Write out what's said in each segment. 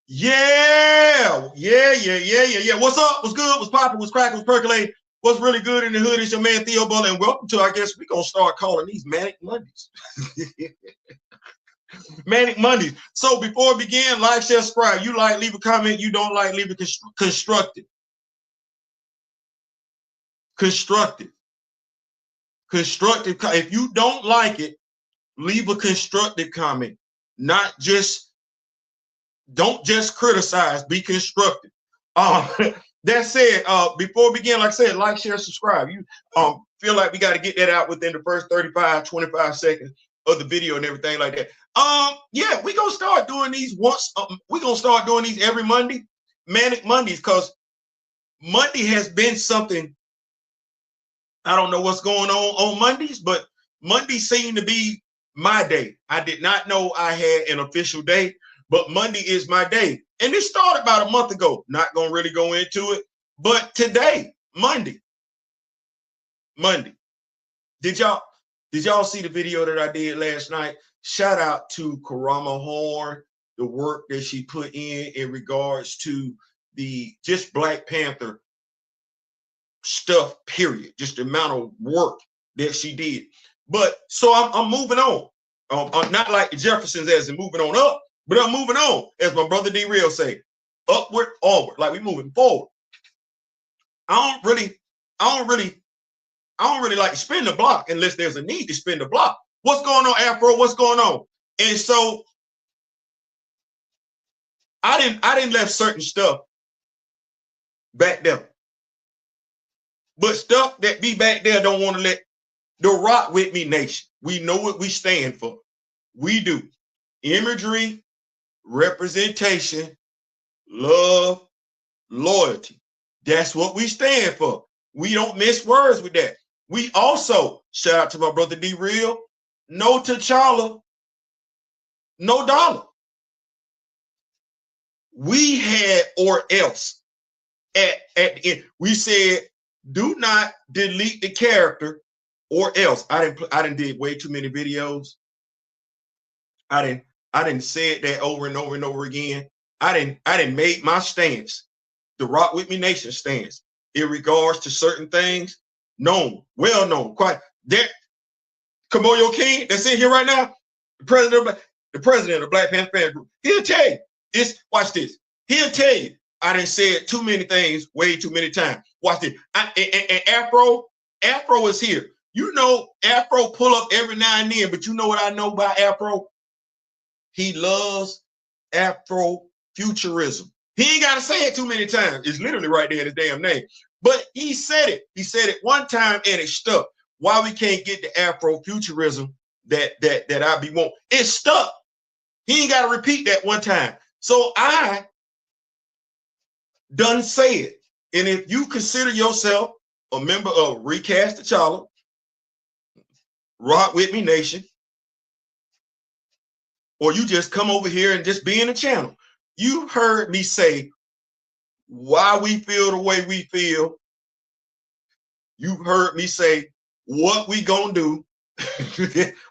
Yeah. What's up? What's good? What's popping? What's cracking? What's percolating? What's really good in the hood? It's your man Theo Butler, and welcome to, I guess we're gonna start calling these Manic Mondays. Manic Mondays. So before we begin, like, share, subscribe. You like, leave a comment. You don't like, leave it constructive. Constructive. If you don't like it, leave a constructive comment. Not just, don't just criticize, be constructive. That said, before we begin, like I said, like, share, subscribe. You feel like we got to get that out within the first 35, 25 seconds of the video and everything like that. Yeah, we're gonna start doing these we're gonna start doing these every Monday, Manic Mondays, because Monday has been something. I don't know what's going on Mondays, but Monday seemed to be my day. I did not know I had an official day, but Monday is my day. And this started about a month ago. Not going to really go into it, but today, Monday. Did y'all see the video that I did last night? Shout out to Karama Horn, the work that she put in regards to the just Black Panther stuff, period. Just the amount of work that she did. But so I'm moving on. I'm not like the Jeffersons as in moving on up, but I'm moving on, as my brother D Real say, upward, onward, like we moving forward. I don't really like to spin the block unless there's a need to spin the block. What's going on, Afro? What's going on? And so I didn't left certain stuff back there. But stuff that be back there don't want to let the Rock With Me Nation. We know what we stand for. We do. Imagery, representation, love, loyalty. That's what we stand for. We don't miss words with that. We also, shout out to my brother D Real, no T'Challa, no dollar. We had or else at the end. We said, do not delete the character or else. I didn't did way too many videos. I didn't say that over and over and over again. I didn't make my stance, the Rock With Me Nation stance, in regards to certain things, known, well known, quite there. Kamoyo King, that's in here right now, the president of Black Panther fan group. He'll tell you this. Watch this. He'll tell you I didn't say it too many things, way too many times. Watch this. And Afro is here. You know, Afro pull up every now and then, but you know what I know about Afro? He loves Afrofuturism. He ain't got to say it too many times. It's literally right there in his damn name. But he said it. He said it one time and it stuck. Why we can't get the Afrofuturism that I be want? It stuck. He ain't got to repeat that one time. So I done say it. And if you consider yourself a member of Recast T'Challa, Rock With Me Nation, or you just come over here and just be in the channel, you heard me say why we feel the way we feel. You heard me say what we gonna do.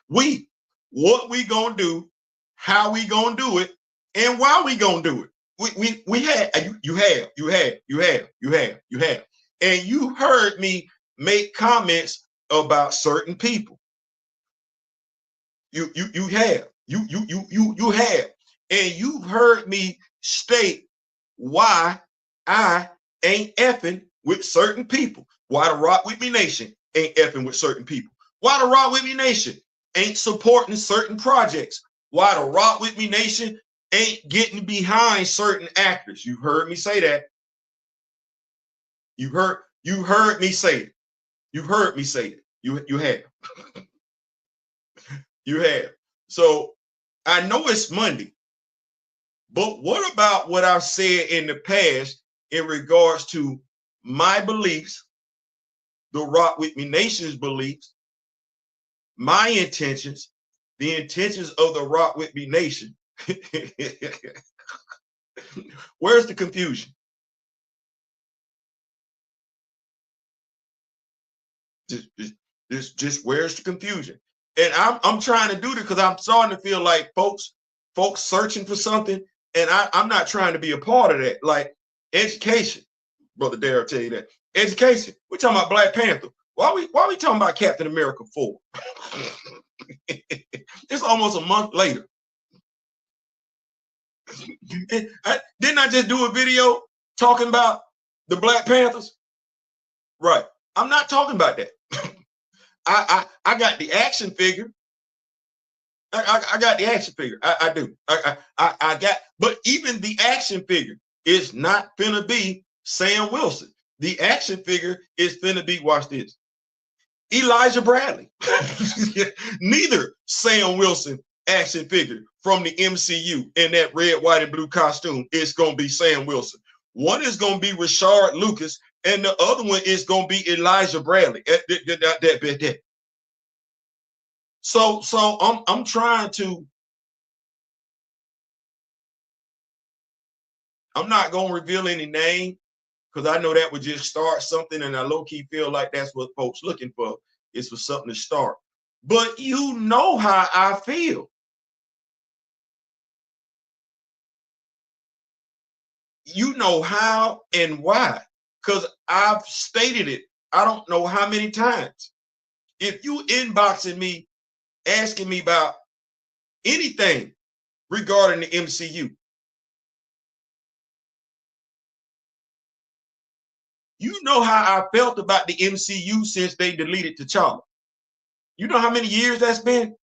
What we gonna do, how we gonna do it, and why we gonna do it. We have, you have, and you heard me make comments about certain people. You have, and you heard me state why I ain't effing with certain people. Why the Rock With Me Nation ain't effing with certain people. Why the Rock With Me Nation ain't supporting certain projects. Why the Rock With Me Nation ain't getting behind certain actors. You heard me say that. You heard me say it. You heard me say it. You have. You have. So I know it's Monday, but what about what I've said in the past in regards to my beliefs, the Rock With Me Nation's beliefs, my intentions, the intentions of the Rock With Me Nation? Where's the confusion? Just where's the confusion? And I'm trying to do this because I'm starting to feel like folks searching for something And I'm not trying to be a part of that. Like education, Brother Darrell tell you that. Education. We're talking about Black Panther. Why we talking about Captain America 4? It's almost a month later. Didn't I just do a video talking about the Black Panthers? Right. I'm not talking about that. I got the action figure. I got the action figure. I do. I got, but even the action figure is not finna be Sam Wilson. The action figure is finna be, watch this, Elijah Bradley. Neither Sam Wilson action figure from the MCU in that red, white, and blue costume is gonna be Sam Wilson. One is gonna be Rashard Lucas, and the other one is gonna be Elijah Bradley. So I'm trying to. I'm not gonna reveal any name because I know that would just start something, and I low-key feel like that's what folks looking for, is for something to start. But you know how I feel. You know how and why, because I've stated it I don't know how many times. If you inboxing me, asking me about anything regarding the MCU, you know how I felt about the MCU since they deleted T'Challa. You know how many years that's been?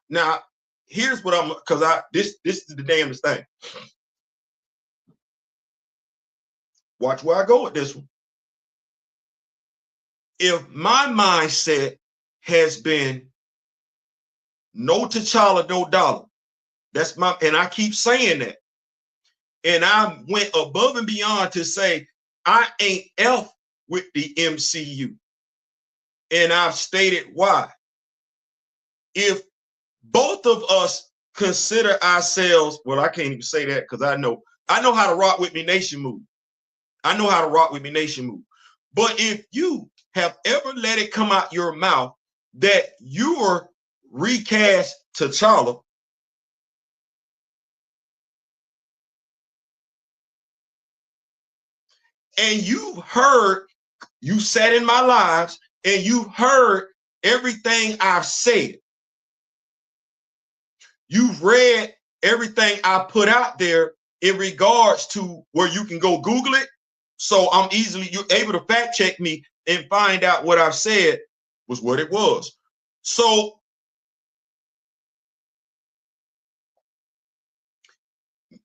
Now, here's what I'm, because this is the damnest thing. Watch where I go with this one. If my mindset has been no T'Challa, no dollar, that's my, and I keep saying that, and I went above and beyond to say I ain't F with the MCU, and I've stated why. If both of us consider ourselves, well, I can't even say that because I know how to Rock With Me Nation move. I know how to Rock With Me Nation move. But if you have ever let it come out your mouth that you're recast T'Challa, and you've heard, you sat in my lives and you've heard everything I've said, you've read everything I put out there in regards to where you can go Google it. So you're able to fact check me and find out what I've said was what it was. So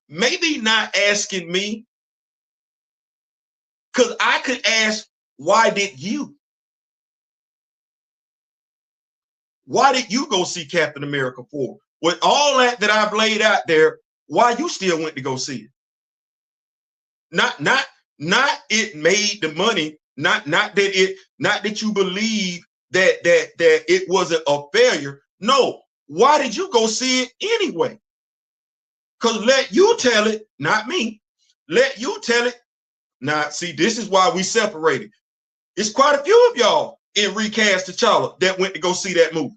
maybe not asking me, because I could ask, why did you go see Captain America 4? With all that I've laid out there, why you still went to go see it? Not it made the money, not that you believe that it wasn't a failure. No, why did you go see it anyway? Because let you tell it, not me. Let you tell it. Now, see, this is why we separated. It's quite a few of y'all in Recast T'Challa that went to go see that movie.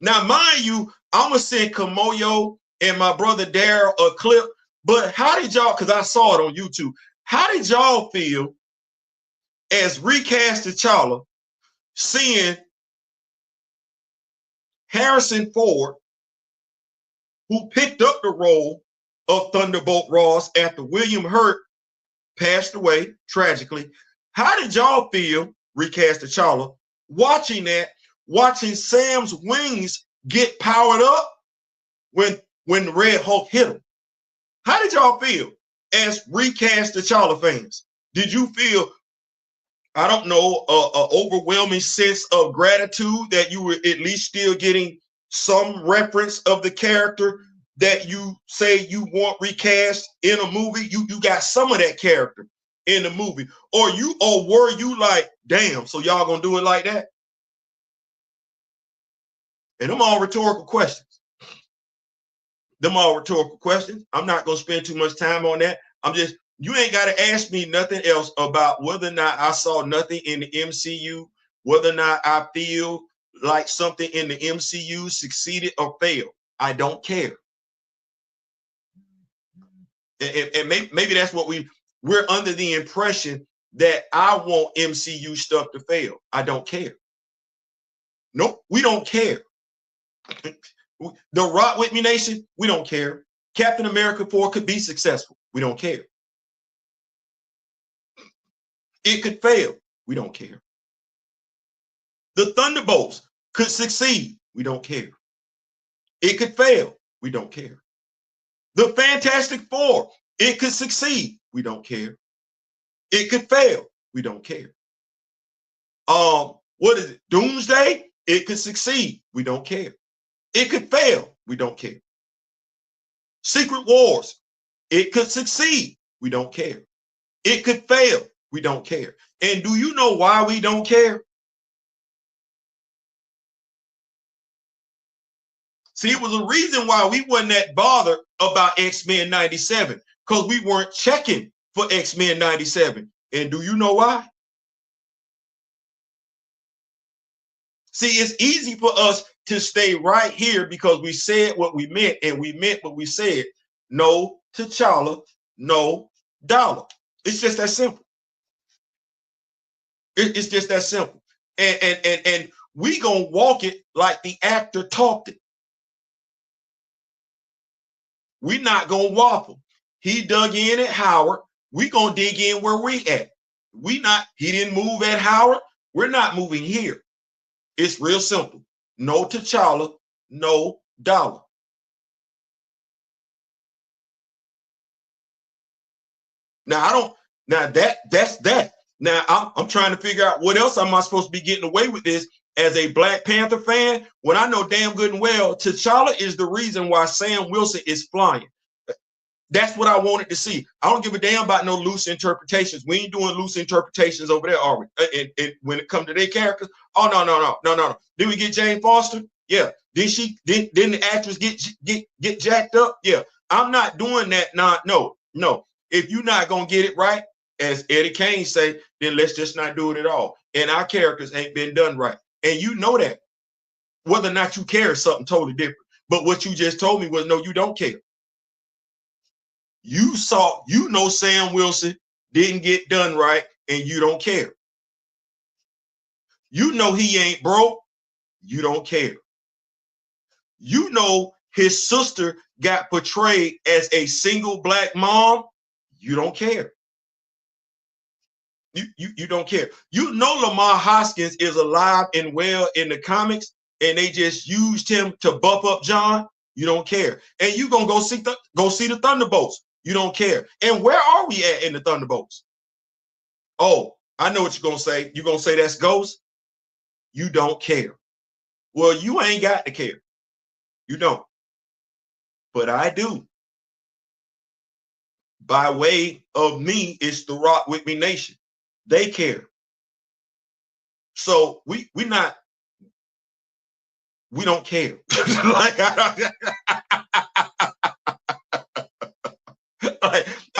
Now, mind you, I'm going to send Kamoyo and my brother Darrell a clip, but how did y'all, because I saw it on YouTube, how did y'all feel as Recast T'Challa seeing Harrison Ford, who picked up the role of Thunderbolt Ross after William Hurt passed away tragically? How did y'all feel, Recast T'Challa, watching that, watching Sam's wings get powered up when the Red Hulk hit him? How did y'all feel as Recast T'Challa fans? Did you feel, I don't know, a overwhelming sense of gratitude that you were at least still getting some reference of the character that you say you want recast in a movie? You got some of that character in the movie, or were you like, damn, so y'all gonna do it like that? And them all rhetorical questions. I'm not gonna spend too much time on that. You ain't got to ask me nothing else about whether or not I saw nothing in the MCU, whether or not I feel like something in the MCU succeeded or failed. I don't care. And maybe that's what we're under the impression that I want MCU stuff to fail. I don't care. Nope, we don't care. The Rock With Me Nation, we don't care. Captain America 4 could be successful. We don't care. It could fail. We don't care. The Thunderbolts could succeed. We don't care. It could fail. We don't care. The Fantastic Four, it could succeed. We don't care. It could fail. We don't care. What is it? Doomsday, it could succeed. We don't care. It could fail. We don't care. Secret Wars, it could succeed. We don't care. It could fail. We don't care. And do you know why we don't care? See, it was a reason why we wasn't that bothered about X-Men 97, because we weren't checking for X-Men 97. And do you know why? See, it's easy for us to stay right here because we said what we meant, and we meant what we said. No T'Challa, no dollar. It's just that simple. It's just that simple. And we gonna walk it like the actor talked it. We not gonna waffle. He dug in at Howard. We gonna dig in where we at. He didn't move at Howard. We're not moving here. It's real simple. No T'Challa, no dollar. Now that's that. Now I'm trying to figure out what else am I supposed to be getting away with this as a Black Panther fan when I know damn good and well T'Challa is the reason why Sam Wilson is flying. That's what I wanted to see. I don't give a damn about no loose interpretations. We ain't doing loose interpretations over there, are we? And when it comes to their characters, oh no. Did we get Jane Foster? Yeah. Didn't the actress get jacked up? Yeah. I'm not doing that. No. If you're not gonna get it right, as Eddie Kane say, then let's just not do it at all. And our characters ain't been done right. And you know that. Whether or not you care is something totally different. But what you just told me was no, you don't care. You know Sam Wilson didn't get done right, and you don't care. You know he ain't broke, you don't care. You know his sister got portrayed as a single Black mom, you don't care. You don't care. You know Lamar Hoskins is alive and well in the comics, and they just used him to buff up John, you don't care. And you gonna go see the Thunderbolts. You don't care. And where are we at in the Thunderbolts? Oh, I know what you're going to say. You're going to say that's Ghost? You don't care. Well, you ain't got to care. You don't. But I do. By way of me, it's the Rock With Me Nation. They care. So we don't care.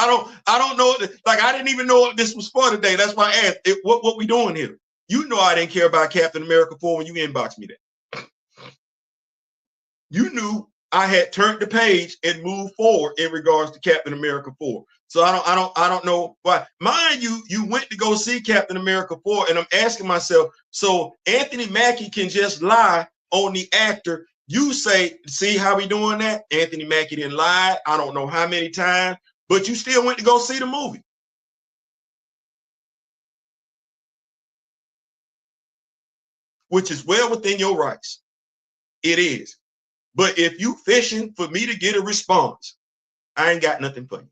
I don't know. Like, I didn't even know what this was for today. That's why I asked, what we doing here? You know I didn't care about Captain America 4 when you inboxed me that. You knew I had turned the page and moved forward in regards to Captain America 4. So I don't know why. Mind you, you went to go see Captain America 4, and I'm asking myself, so Anthony Mackie can just lie on the actor. You say, see how we doing that? Anthony Mackie didn't lie. I don't know how many times, but you still went to go see the movie. Which is well within your rights. It is. But if you fishing for me to get a response, I ain't got nothing for you.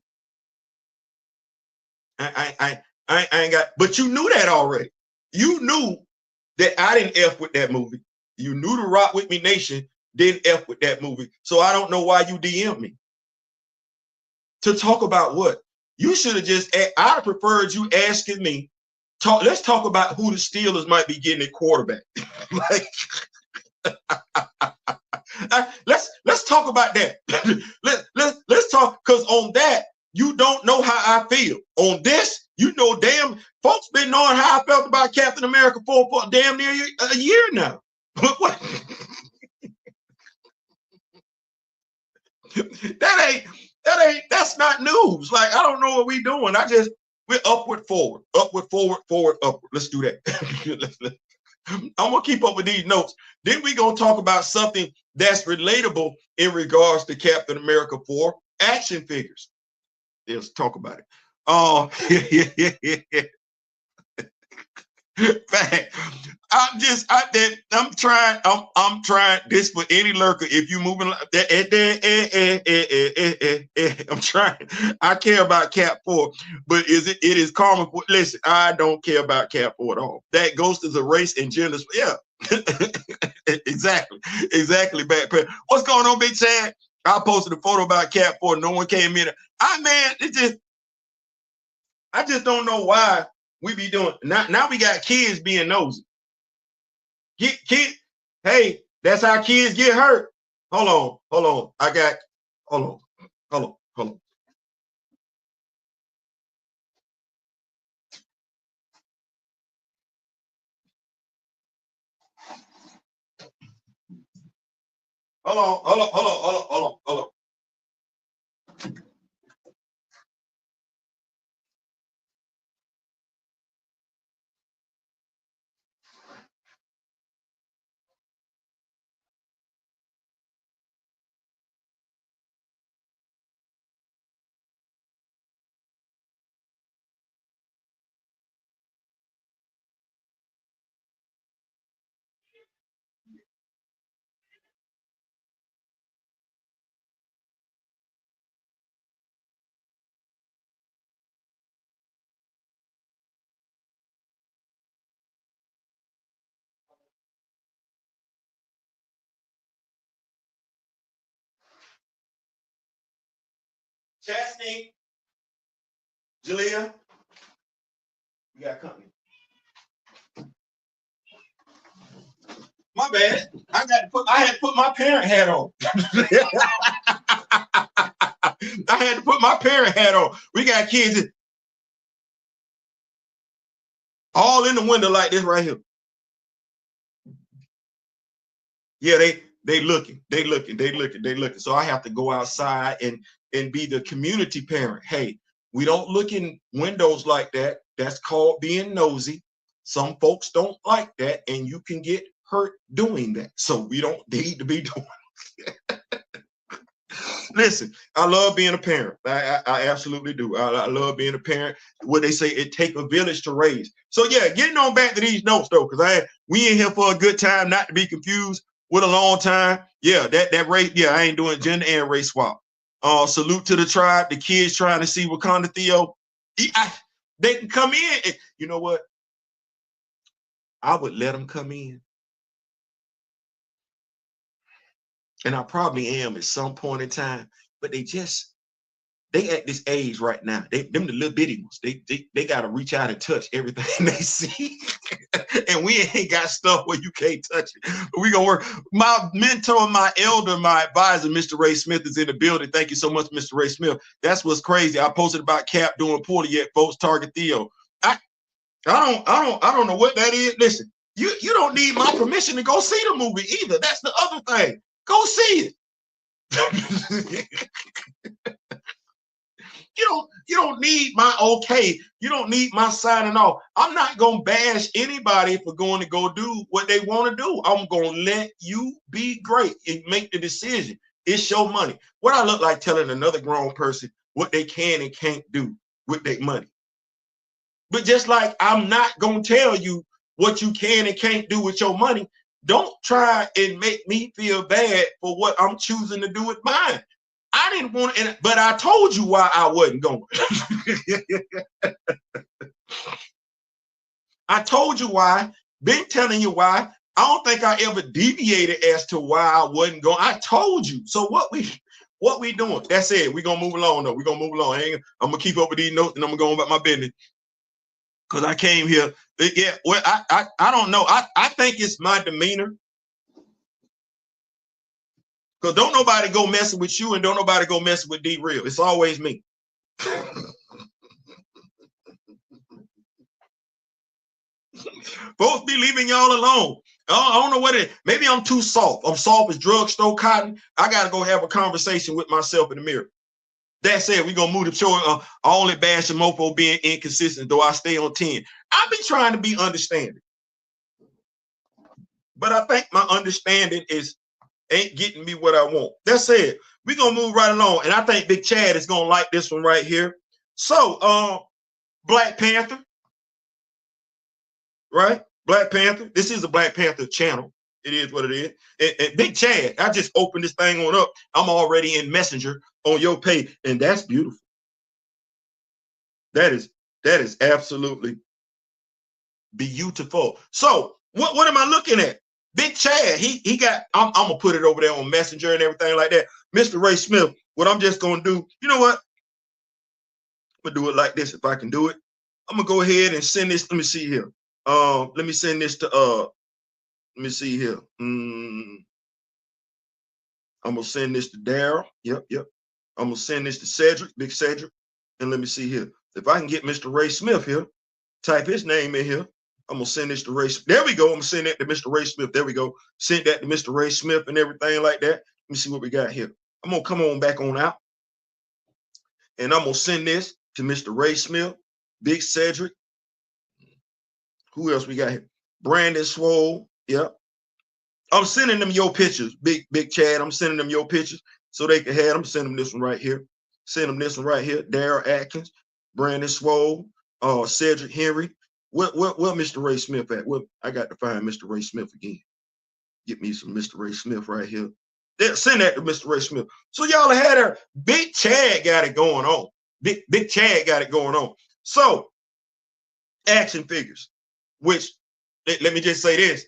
I ain't got, but you knew that already. You knew that I didn't F with that movie. You knew the Rock With Me Nation didn't F with that movie. So I don't know why you DM me. To talk about what? You should have just, I preferred you asking me, let's talk about who the Steelers might be getting at quarterback. Like, let's talk about that. let's talk, because on that, you don't know how I feel. On this, you know, damn, folks been knowing how I felt about Captain America for damn near a year now. What? That's not news. Like, I don't know what we're doing. We're upward, forward, forward, upward. Let's do that. I'm gonna keep up with these notes. Then we're gonna talk about something that's relatable in regards to Captain America 4 action figures. Let's talk about it. Fact. I'm trying this for any lurker. If you moving like that, I'm trying. I care about Cap 4, but it is common. Listen, I don't care about Cap 4 at all. That Ghost is a race and gender. Yeah. Exactly. Bad. What's going on, Big Chad? I posted a photo about Cap 4. No one came in. I just don't know why we be doing. Now we got kids being nosy. Kid, hey, that's how kids get hurt. Hold on. Hold on. Hold on. Hold on. Chastity, Jalea, we got company. My bad. I had to put my parent hat on. I had to put my parent hat on. We got kids all in the window like this right here. Yeah, they looking. So I have to go outside and be the community parent. Hey, we don't look in windows like that. That's called being nosy. Some folks don't like that, and you can get hurt doing that. So we don't need to be doing it. Listen, I love being a parent. I absolutely do. I love being a parent. What they say, it take a village to raise. So yeah, getting on back to these notes though, because we in here for a good time, not to be confused with a long time. Yeah, that race. Yeah, I ain't doing gender and race swap. Salute to the tribe. The kids trying to see Wakanda Theo. They can come in. And, you know what? I would let them come in. And I probably am at some point in time, but they at this age right now. Them the little bitty ones. They got to reach out and touch everything they see. And we ain't got stuff where you can't touch it. But we gonna work. My mentor, my elder, my advisor, Mr. Ray Smith, is in the building. Thank you so much, Mr. Ray Smith. That's what's crazy. I posted about Cap doing poorly yet, folks. Target Theo. I don't know what that is. Listen, you don't need my permission to go see the movie either. That's the other thing. Go see it. You don't need my okay. You don't need my signing off. I'm not gonna bash anybody for going to go do what they want to do. I'm gonna let you be great and make the decision. It's your money. What I look like telling another grown person what they can and can't do with their money. But just like I'm not gonna tell you what you can and can't do with your money, don't try and make me feel bad for what I'm choosing to do with mine. I didn't want to, but I told you why I wasn't going. I told you why. Been telling you why. I don't think I ever deviated as to why I wasn't going. I told you. So what we doing? That's it. We're gonna move along though. We're gonna move along. I'm gonna keep up with these notes and I'm gonna go about my business. Because I came here. Yeah, well, I don't know. I think it's my demeanor. Because don't nobody go messing with you and don't nobody go messing with D-Real. It's always me. Folks be leaving y'all alone. I don't know what it is. Maybe I'm too soft. I'm soft as drugstore cotton. I got to go have a conversation with myself in the mirror. That said, we're going to move the show. I only bash and mofo being inconsistent, though I stay on 10. I've been trying to be understanding. But I think my understanding ain't getting me what I want. That said, we're going to move right along. And I think Big Chad is going to like this one right here. So, Black Panther, right? Black Panther. This is a Black Panther channel. It is what it is. And Big Chad, I just opened this thing on up. I'm already in Messenger on your page, and that's beautiful. That is absolutely beautiful. So what am I looking at? Big Chad, he got, I'm gonna put it over there on Messenger and everything like that. Mr. Ray Smith, what I'm just gonna do, you know what? I'm gonna do it like this if I can do it. I'm gonna go ahead and send this. Let me see here. Let me send this to let me see here. I'm gonna send this to Daryl. Yep. I'm gonna send this to Cedric, Big Cedric. And let me see here. If I can get Mr. Ray Smith here, type his name in here. I'm gonna send this to Ray. There we go. I'm gonna send that to Mr. Ray Smith. There we go. Send that to Mr. Ray Smith and everything like that. Let me see what we got here. I'm gonna come on back on out. And I'm gonna send this to Mr. Ray Smith, Big Cedric. Who else we got here? Brandon Swole. Yep. I'm sending them your pictures, Big Chad. I'm sending them your pictures so they can have them. Send them this one right here. Send them this one right here. Daryl Atkins, Brandon Swole, Cedric Henry. What Mr. Ray Smith at? What, I got to find Mr. Ray Smith again. Get me some Mr. Ray Smith right here. Send that to Mr. Ray Smith. So y'all had her. Big Chad got it going on. Big Chad got it going on. So action figures, which let me just say this.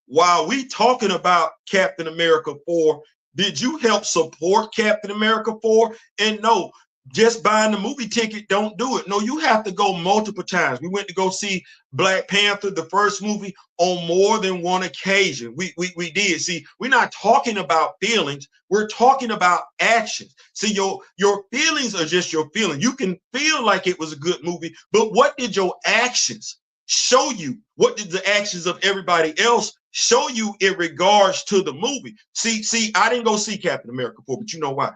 While we talking about Captain America 4, did you help support Captain America 4? And no, just buying the movie ticket don't do it. No, you have to go multiple times. We went to go see Black Panther, the first movie, on more than one occasion. We did. See, we're not talking about feelings. We're talking about actions. See, your feelings are just your feelings. You can feel like it was a good movie, but what did your actions show you? What did the actions of everybody else show you in regards to the movie? See, I didn't go see Captain America 4, but you know why?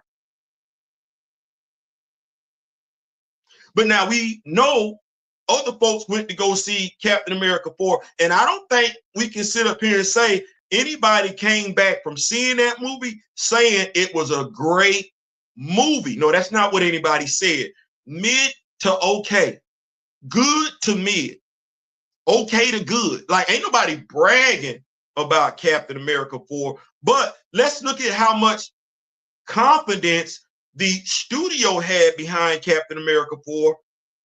But now we know other folks went to go see Captain America 4, and I don't think we can sit up here and say anybody came back from seeing that movie saying it was a great movie. No, that's not what anybody said. Mid to okay, good to mid, okay to good. Like, ain't nobody bragging about Captain America 4, but let's look at how much confidence the studio had behind Captain America 4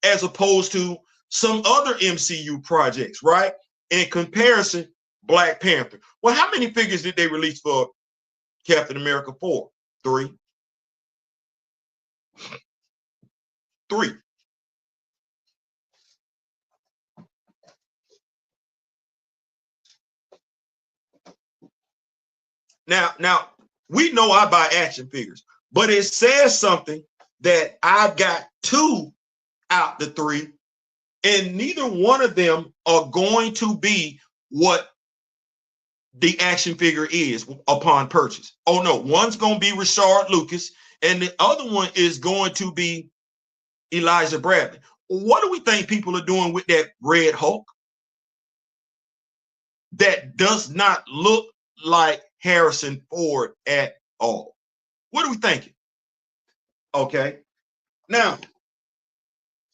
as opposed to some other MCU projects, right? In comparison, Black Panther. Well, how many figures did they release for Captain America 4? 3. 3. Now we know I buy action figures, but it says something that I've got 2 out the 3, and neither one of them are going to be what the action figure is upon purchase. Oh no, one's going to be Rashard Lucas, and the other one is going to be Elijah Bradley. What do we think people are doing with that Red Hulk that does not look like Harrison Ford at all? What are we thinking? Okay, now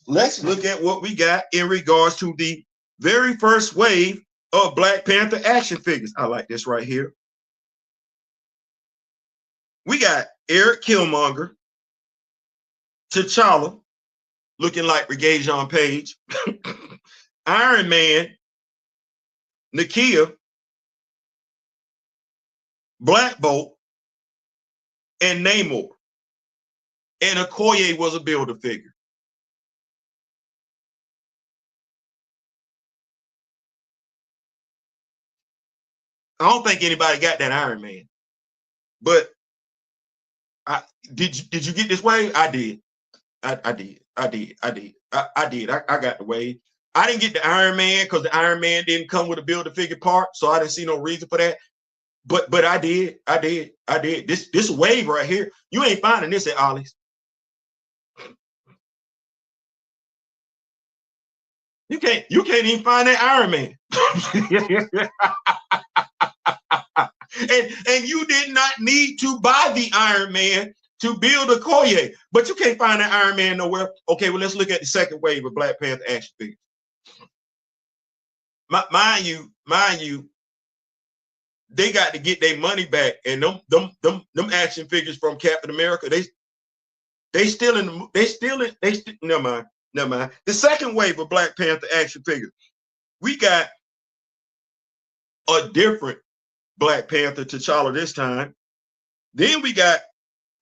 let's look at what we got in regards to the very first wave of Black Panther action figures. I like this right here. We got Eric Killmonger, T'Challa, looking like Regé-Jean Page, Iron Man, Nakia, Black Bolt, and Namor. And Okoye was a builder figure. I don't think anybody got that Iron Man, but did you get this wave? I did. I did. I got the wave. I didn't get the Iron Man because the Iron Man didn't come with a Build-A-Figure part, so I didn't see no reason for that. But I did. This wave right here, you ain't finding this at Ollie's. You can't even find that Iron Man. and you did not need to buy the Iron Man to build a Okoye, but you can't find that Iron Man nowhere. Okay, well, let's look at the second wave of Black Panther action figures. Mind you, they got to get their money back, and them action figures from Captain America, never mind. The second wave of Black Panther action figures, we got a different Black Panther, T'Challa this time. Then we got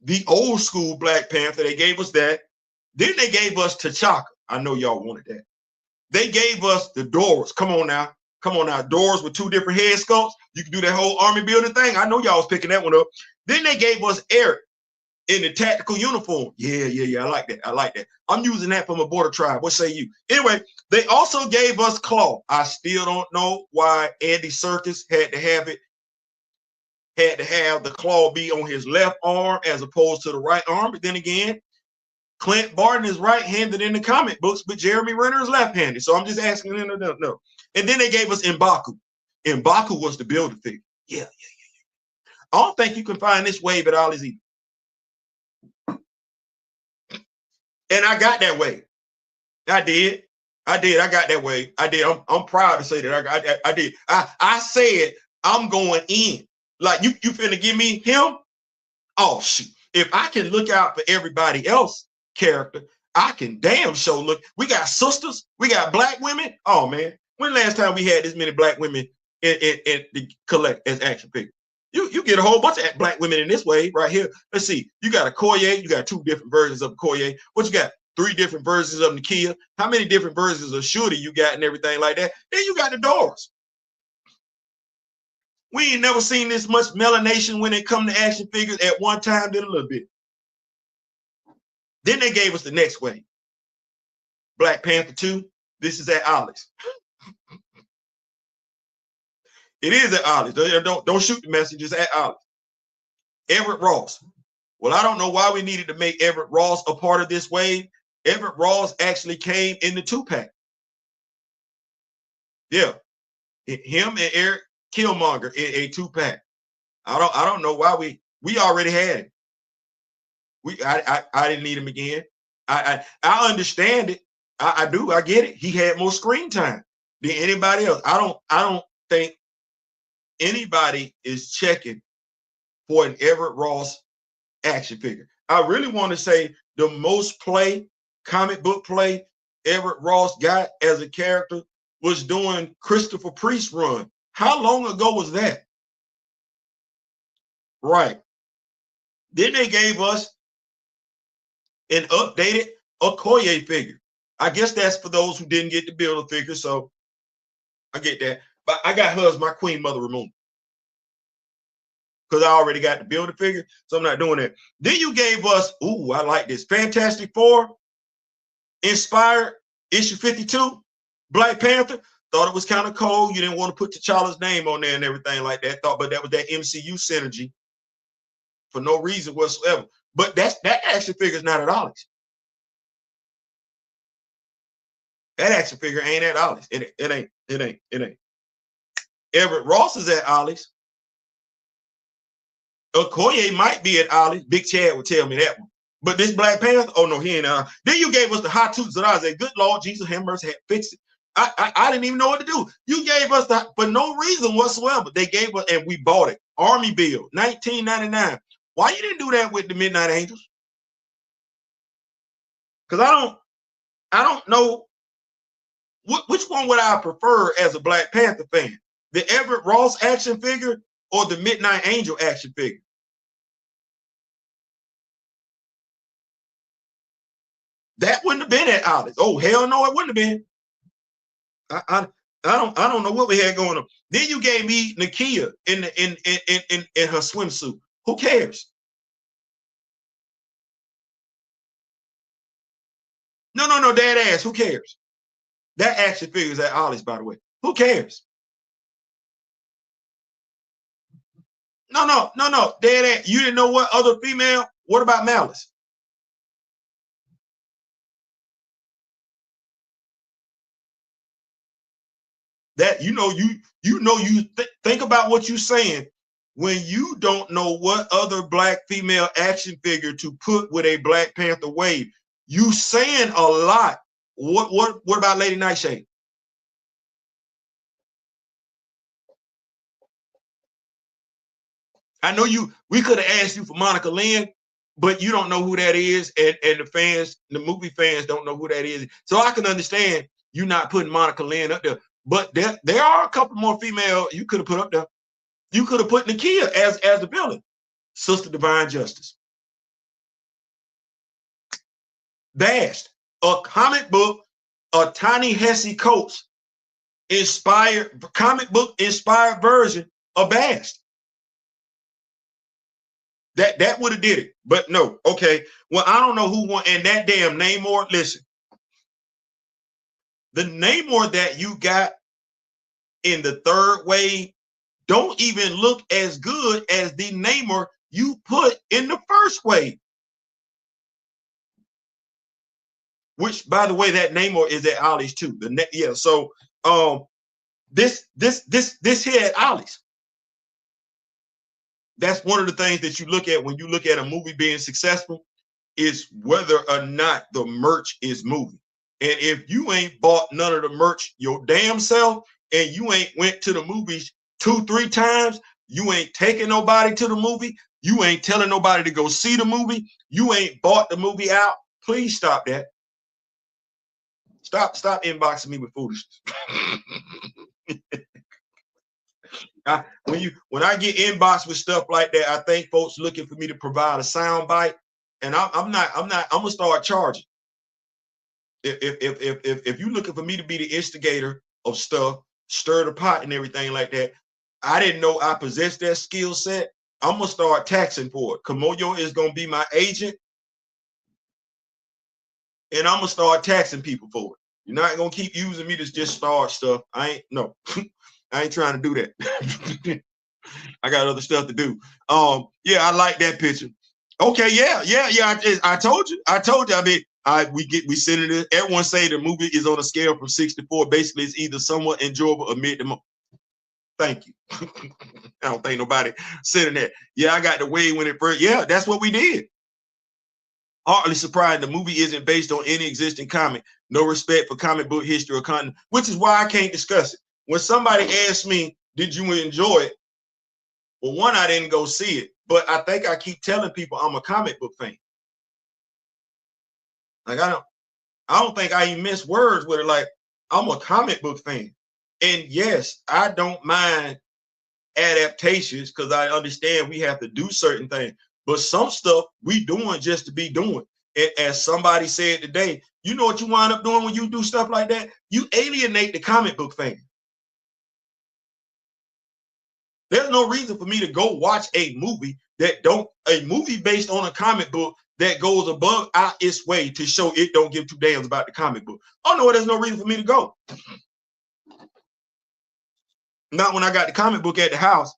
the old school Black Panther. They gave us that. Then they gave us T'Chaka. I know y'all wanted that. They gave us the Doors. Come on now. Doors with two different head sculpts. You can do that whole army building thing. I know y'all was picking that one up. Then they gave us Eric in the tactical uniform. Yeah. I like that. I'm using that for my border tribe. What say you? Anyway, they also gave us Claw. I still don't know why Andy Serkis had to have the claw be on his left arm as opposed to the right arm. But then again, Clint Barton is right-handed in the comic books, but Jeremy Renner is left-handed. So I'm just asking them to know. And then they gave us M'Baku. M'Baku was the Build-A-Figure. Yeah. I don't think you can find this wave at Ollie's either. And I got that wave. I did. I got that wave. I did. I'm proud to say that I did. I said I'm going in. Like you finna give me him? Oh shoot. If I can look out for everybody else character, I can damn sure look. We got sisters, we got black women. Oh man, when last time we had this many black women in the collect as action figures? You get a whole bunch of black women in this way right here. Let's see. You got a Okoye, you got two different versions of Okoye. What you got? 3 different versions of Nakia. How many different versions of Shuri you got and everything like that? Then you got the Doors. We ain't never seen this much melanation when it come to action figures at one time, did a little bit. Then they gave us the next wave. Black Panther 2. This is at Ollie's. It is at Ollie's. Don't shoot the messages at Ollie's. Everett Ross. Well, I don't know why we needed to make Everett Ross a part of this wave. Everett Ross actually came in the 2-pack. Yeah. Him and Eric Killmonger in a 2-pack. I don't know why we already had it. I didn't need him again. I understand it. I do. I get it. He had more screen time than anybody else. I don't think anybody is checking for an Everett Ross action figure. I really want to say the most comic book play Everett Ross got as a character was doing Christopher Priest run. How long ago was that? Right. Then they gave us an updated Okoye figure. I guess that's for those who didn't get to build a figure, so I get that. But I got her as my Queen Mother Ramona because I already got to build a figure, so I'm not doing that. Then you gave us, ooh, I like this, Fantastic Four inspired issue 52, Black Panther. Thought it was kind of cold. You didn't want to put T'Challa's name on there and everything like that. But that was that MCU synergy for no reason whatsoever. But that action figure is not at Ollie's. That action figure ain't at Ollie's. It ain't. Everett Ross is at Ollie's. Okoye might be at Ollie's. Big Chad would tell me that one. But this Black Panther, oh no, he ain't. Then you gave us the hot toots that I said, good Lord Jesus, have mercy, had fixed it. I didn't even know what to do. You gave us that for no reason whatsoever. They gave us, and we bought it. Army Bill, $19.99. Why you didn't do that with the Midnight Angels? Because I don't know which one would I prefer as a Black Panther fan, the Everett Ross action figure or the Midnight Angel action figure. That wouldn't have been at Ollie's. Oh hell no, it wouldn't have been. I don't know what we had going on. Then you gave me Nakia in her swimsuit. Who cares? No, dead ass. Who cares? That action figure is at Ollie's, by the way. Who cares? No. Dead. You didn't know what other female? What about Malice? That you think about what you're saying when you don't know what other black female action figure to put with a Black Panther wave. You saying a lot. What about Lady Nightshade? I know we could have asked you for Monica Lynn, but you don't know who that is, and the movie fans don't know who that is. So I can understand you not putting Monica Lynn up there. But there are a couple more female you could have put up there. You could have put Nakia as the villain, Sister Divine Justice. Bashed, a comic book, a Ta-Nehisi Coates inspired comic book inspired version of Bashed. That would have did it, but no. Okay, well, I don't know who won. And that damn Namor. Listen, the Namor that you got in the third wave don't even look as good as the Namor you put in the first wave. Which, by the way, that Namor is at Ollie's too. Yeah. So this here at Ollie's. That's one of the things that you look at when you look at a movie being successful, is whether or not the merch is moving. And if you ain't bought none of the merch your damn self, and you ain't went to the movies 2-3 times, you ain't taking nobody to the movie, you ain't telling nobody to go see the movie, you ain't bought the movie out, please stop that. Stop inboxing me with foolishness. When I get inboxed with stuff like that, I think folks looking for me to provide a sound bite, and I'm gonna start charging. If you're looking for me to be the instigator of stuff, stir the pot and everything like that, I didn't know I possessed that skill set. I'm gonna start taxing for it. Kamoyo is gonna be my agent, and I'm gonna start taxing people for it. You're not gonna keep using me to just start stuff. I ain't trying to do that. I got other stuff to do. Yeah, I like that picture. Okay, yeah. I told you. I mean, we send it. Everyone say the movie is on a scale from 6 to 4. Basically, it's either somewhat enjoyable or mid to most. Thank you. I don't think nobody said that. Yeah, I got the way when it first. Yeah, that's what we did. Hardly surprised the movie isn't based on any existing comic. No respect for comic book history or content, which is why I can't discuss it. When somebody asks me, "Did you enjoy it?" Well, one, I didn't go see it, but I think I keep telling people I'm a comic book fan. Like I don't think I even miss words with it. Like, I'm a comic book fan. And yes, I don't mind adaptations because I understand we have to do certain things. But some stuff we doing just to be doing. And as somebody said today, you know what you wind up doing when you do stuff like that? You alienate the comic book fan. There's no reason for me to go watch a movie based on a comic book that goes above out its way to show it don't give two damns about the comic book. Oh no, there's no reason for me to go. Not when I got the comic book at the house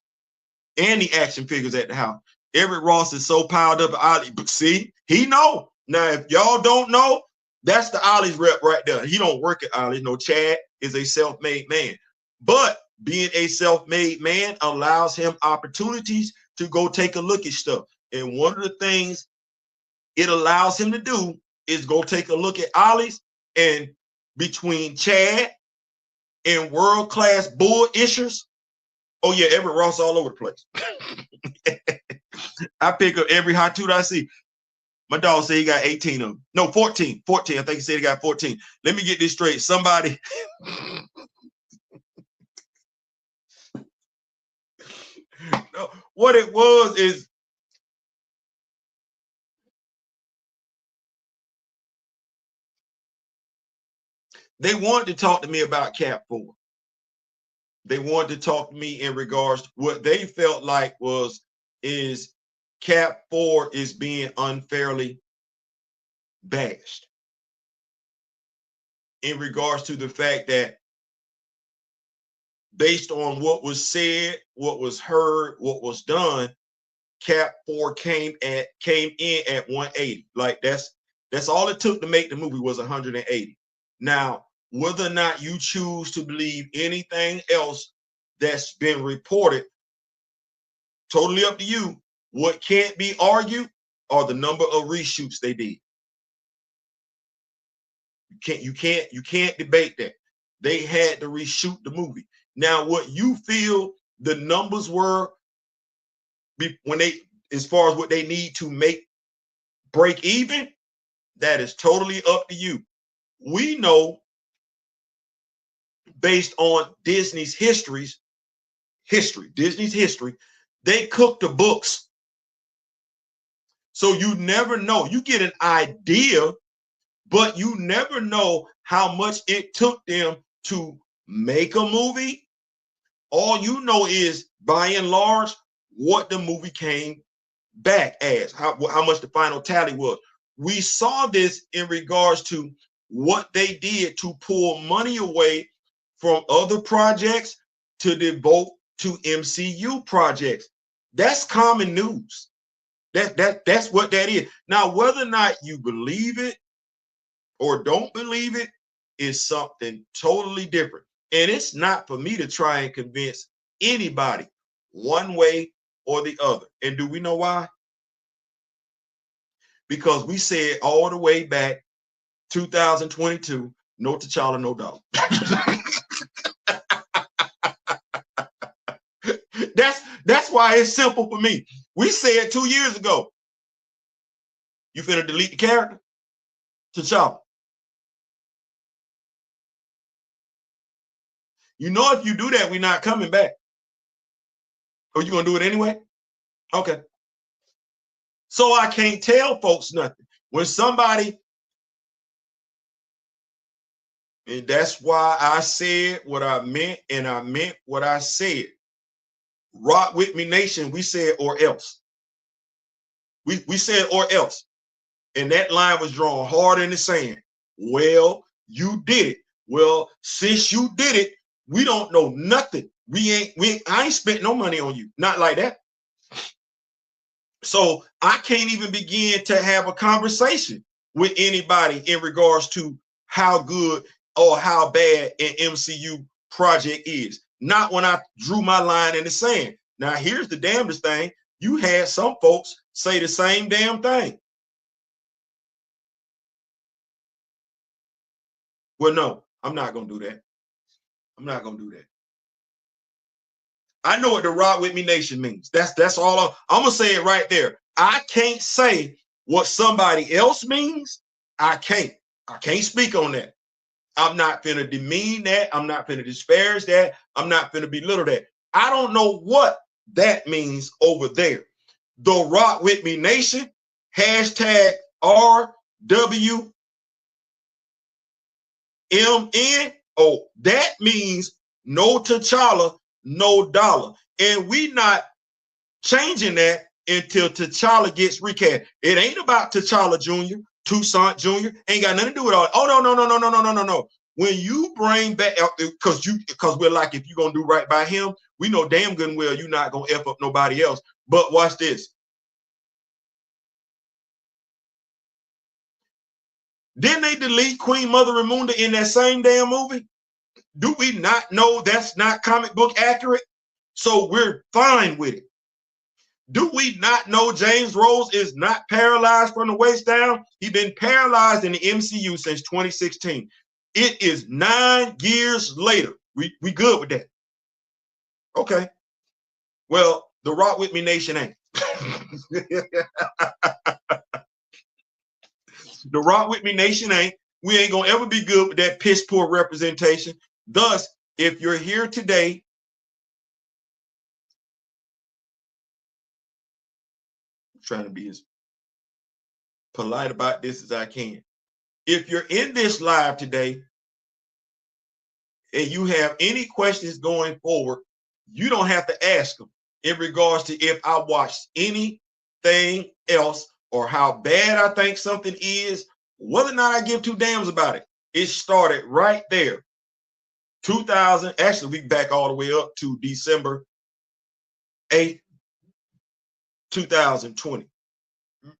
and the action figures at the house. Everett Ross is so piled up. But see, he know. Now, if y'all don't know, that's the Ollie's rep right there. He don't work at Ollie's. No, Chad is a self-made man. But being a self-made man allows him opportunities to go take a look at stuff. And one of the things it allows him to do is go take a look at Ollie's, and between Chad and world-class bull ishers, oh yeah, Everett Ross all over the place. I pick up every hot toot I see. My dog said he got 18 of them. No, 14. 14. I think he said he got 14. Let me get this straight. Somebody. No, what it was is they wanted to talk to me about Cap 4. They wanted to talk to me in regards to what they felt like is Cap 4 is being unfairly bashed. in regards to the fact that based on what was said, what was heard, what was done, Cap 4 came in at 180. Like that's all it took to make the movie was 180. Now, whether or not you choose to believe anything else that's been reported, totally up to you. What can't be argued are the number of reshoots they did. You can't debate that. They had to reshoot the movie. Now, what you feel the numbers were when they, as far as what they need to break even, that is totally up to you. We know based on Disney's history, they cook the books. So you never know. You get an idea, but you never know how much it took them to make a movie. All you know is, by and large, what the movie came back as, how much the final tally was. We saw this in regards to what they did to pull money away from other projects to devote to MCU projects. That's common news. That's what that is. Now, whether or not you believe it or don't believe it is something totally different. And it's not for me to try and convince anybody one way or the other. And do we know why? Because we said all the way back 2022, no T'Challa, no dog. That's why it's simple for me. We said 2 years ago, you finna delete the character, T'Challa. You know, if you do that, we're not coming back. Or you gonna do it anyway? Okay. So I can't tell folks nothing. When somebody, and that's why I said what I meant, and I meant what I said. Rock Wit Me Nation, we said or else. We said or else. And that line was drawn hard in the sand. Well, you did it. Well, since you did it, we don't know nothing. I ain't spent no money on you. Not like that. So I can't even begin to have a conversation with anybody in regards to how good or how bad an MCU project is. Not when I drew my line in the sand. Now, here's the damnedest thing. You had some folks say the same damn thing. Well, no, I'm not going to do that. I'm not going to do that. I know what the Rock With Me Nation means. That's all. I'm going to say it right there. I can't say what somebody else means. I can't speak on that. I'm not going to demean that. I'm not going to disparage that. I'm not going to belittle that. I don't know what that means over there. The Rock With Me Nation, hashtag RWMN. Oh, that means no T'Challa, no dollar. And we not changing that until T'Challa gets recast. It ain't about T'Challa Jr., Toussaint Jr. Ain't got nothing to do with all that. Oh, no. When you bring back, because we're like, if you're going to do right by him, we know damn good and well you're not going to F up nobody else. But watch this. Didn't they delete Queen Mother Ramunda in that same damn movie? Do we not know that's not comic book accurate? So we're fine with it. Do we not know James Rose is not paralyzed from the waist down? He's been paralyzed in the MCU since 2016. It is 9 years later. We good with that. Okay. Well, the Rock With Me Nation ain't. The Rock With Me Nation ain't. We ain't gonna ever be good with that piss poor representation. Thus, if you're here today, I'm trying to be as polite about this as I can. If you're in this live today and you have any questions going forward, you don't have to ask them in regards to if I watched anything else or how bad I think something is, whether or not I give two damns about it. It started right there. 2000, actually, we back all the way up to December 8th, 2020.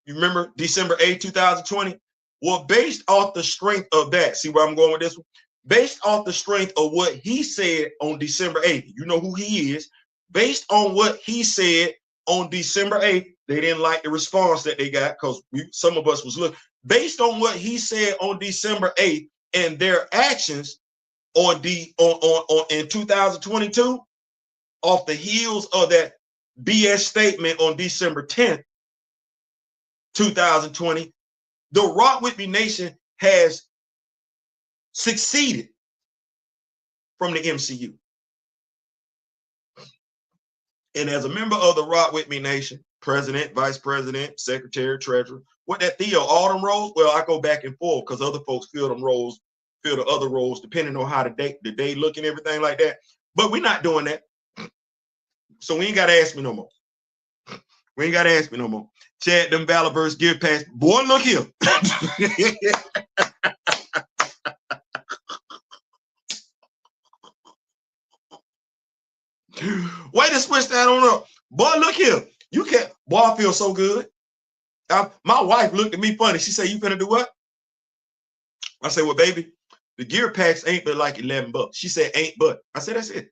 You remember December 8th, 2020? Well, based off the strength of that, see where I'm going with this one? Based off the strength of what he said on December 8th, you know who he is. Based on what he said on December 8th, they didn't like the response that they got because some of us was looking. Based on what he said on December 8th and their actions in 2022, off the heels of that BS statement on December 10th, 2020, the Rock Wit Me Nation has succeeded from the MCU. And as a member of the Rock Wit Me Nation, president, vice president, secretary, treasurer, what that Theo, all them roles, well, I go back and forth because other folks fill them roles, fill the other roles, depending on how the day look and everything like that. But we're not doing that. So we ain't got to ask me no more. We ain't got to ask me no more. Chad, them Valorverse give pass. Boy, look here. Way to switch that on up. Boy, look here. You can't. Boy, I feel so good. My wife looked at me funny. She said, you finna do what? I said, well, baby, the gear packs ain't but like $11. She said, ain't but. I said, that's it.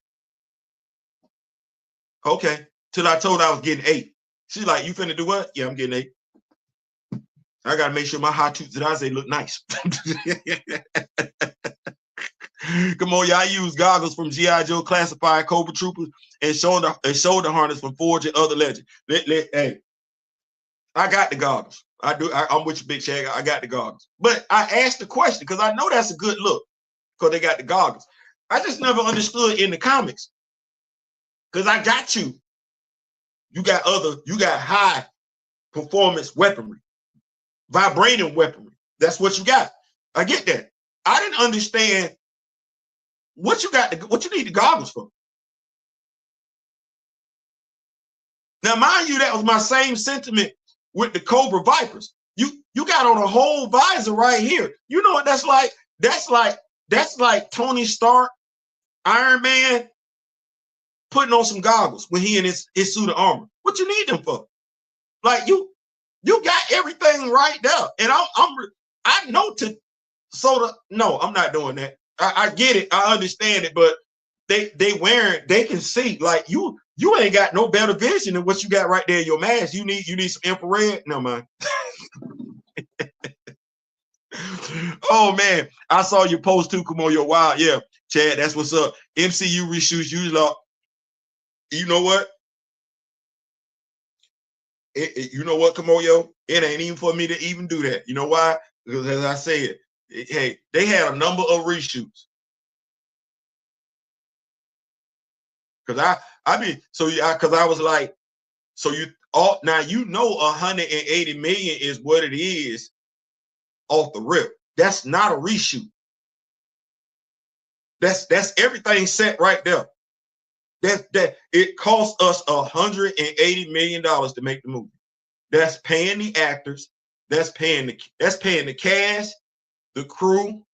Okay. Till I told her I was getting 8. She's like, you finna do what? Yeah, I'm getting 8. I gotta make sure my hot tooth that look nice. Come on, y'all. I use goggles from G.I. Joe Classified, Cobra Troopers, and shoulder harness from Forge and other legends. Hey, I got the goggles. I'm with you, Big Shag. I got the goggles. But I asked the question because I know that's a good look because they got the goggles. I just never understood in the comics because I got you. You got high performance weaponry, vibranium weaponry. That's what you got. I get that. I didn't understand what you need the goggles for. Now, mind you, that was my same sentiment with the Cobra Vipers. You got on a whole visor right here. You know what that's like? That's like Tony Stark, Iron Man, putting on some goggles when he in his suit of armor. What you need them for? Like you got everything right there. And I know no, I'm not doing that. I get it, I understand it, but they can see like you ain't got no better vision than what you got right there in your mask. You need some infrared. No, man. Oh man, I saw your post too, Kamoyo. Wow, yeah, Chad, that's what's up. MCU reshoots usually, you know what? You know what, Kamoyo? It ain't even for me to even do that. You know why? Because as I said, hey, they had a number of reshoots. Because because I was like, so now you know 180 million is what it is off the rip. That's not a reshoot. That's everything set right there. That it cost us $180 million to make the movie. That's paying the actors. That's paying the cast, the crew.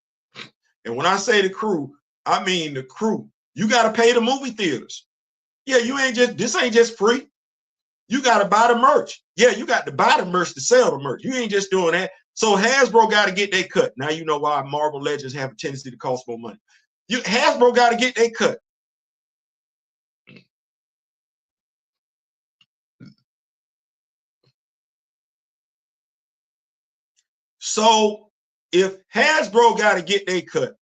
And when I say the crew, I mean the crew. You got to pay the movie theaters. Yeah, this ain't just free. You got to buy the merch. Yeah, you got to buy the merch to sell the merch. You ain't just doing that. So Hasbro got to get their cut. Now you know why Marvel Legends have a tendency to cost more money. Hasbro got to get their cut. So if Hasbro got to get their cut,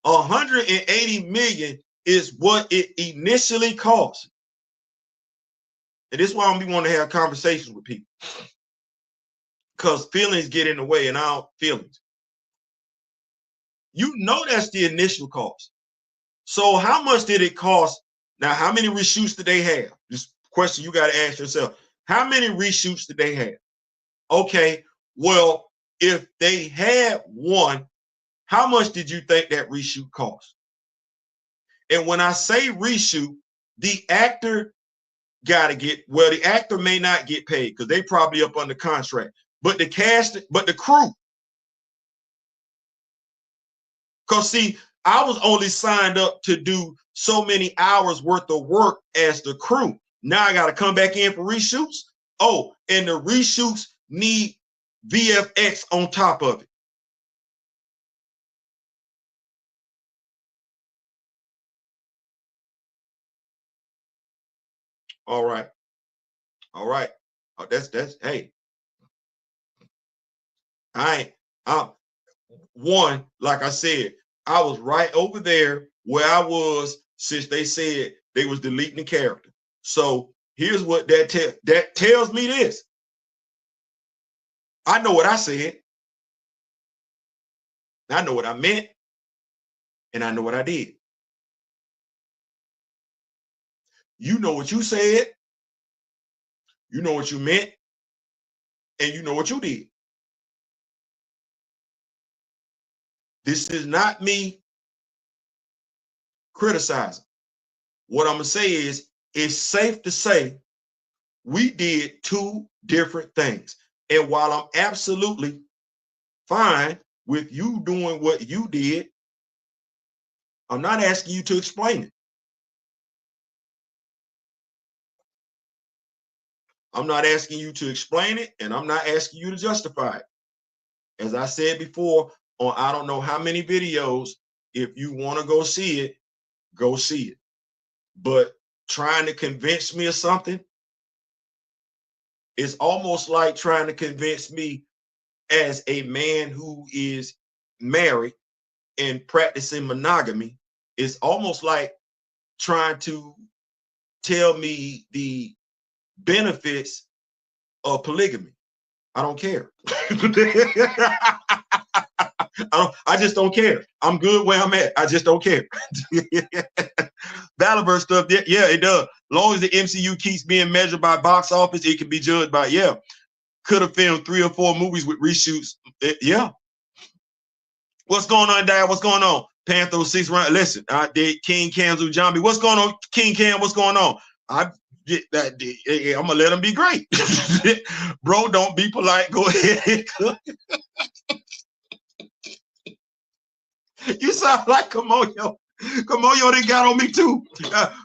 180 million is what it initially cost. And this is why we want to have conversations with people. Because feelings get in the way, and I don't feelings. You know that's the initial cost. So how much did it cost? Now, how many reshoots did they have? This question you got to ask yourself. How many reshoots did they have? Okay, well, if they had one, how much did you think that reshoot cost? And when I say reshoot, the actor got to get, well, the actor may not get paid because they probably up under contract, but the cast, but the crew, Because see, I was only signed up to do so many hours worth of work as the crew. Now I got to come back in for reshoots. Oh, and the reshoots need VFX on top of it. All right. All right. Oh, that's hey. I'm one, like I said, I was right over there where I was since they said they was deleting the character. So here's what that tells me this. I know what I said. I know what I meant, and I know what I did. You know what you said, you know what you meant, and you know what you did. This is not me criticizing. What I'm gonna say is it's safe to say we did two different things. And while I'm absolutely fine with you doing what you did, I'm not asking you to explain it. I'm not asking you to explain it, and I'm not asking you to justify it. As I said before, on I don't know how many videos, if you want to go see it, go see it. But trying to convince me of something, it's almost like trying to convince me as a man who is married and practicing monogamy. It's almost like trying to tell me the benefits of polygamy. I don't care. I just don't care. I'm good where I'm at. I just don't care. Battleverse stuff, yeah, it does. As long as the MCU keeps being measured by box office, it can be judged by, yeah. Could have filmed 3 or 4 movies with reshoots. Yeah. What's going on, Dad? What's going on? Panther 6 round. Listen, I did King Cam's with Zombie. What's going on, King Cam? What's going on? I get that. I'm gonna let him be great. Bro, don't be polite. Go ahead. You sound like Kamoyo. Kamoyo done got on me too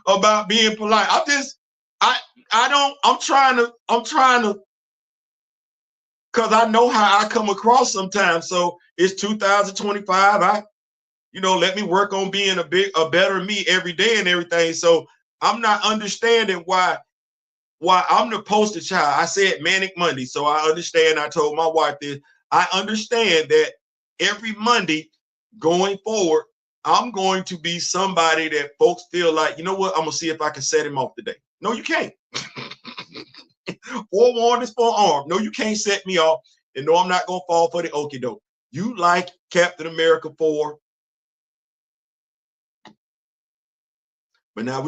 about being polite. I'm trying to, because I know how I come across sometimes. So it's 2025. Let me work on being a better me every day and everything. So I'm not understanding why I'm the poster child. I said Manic Monday, so I understand. I told my wife this. I understand that every Monday going forward, I'm going to be somebody that folks feel like, you know what, I'm gonna see if I can set him off today. No, you can't. Forewarned is forearmed. No, you can't set me off. And no, I'm not gonna fall for the okie doke. You like Captain America 4. But now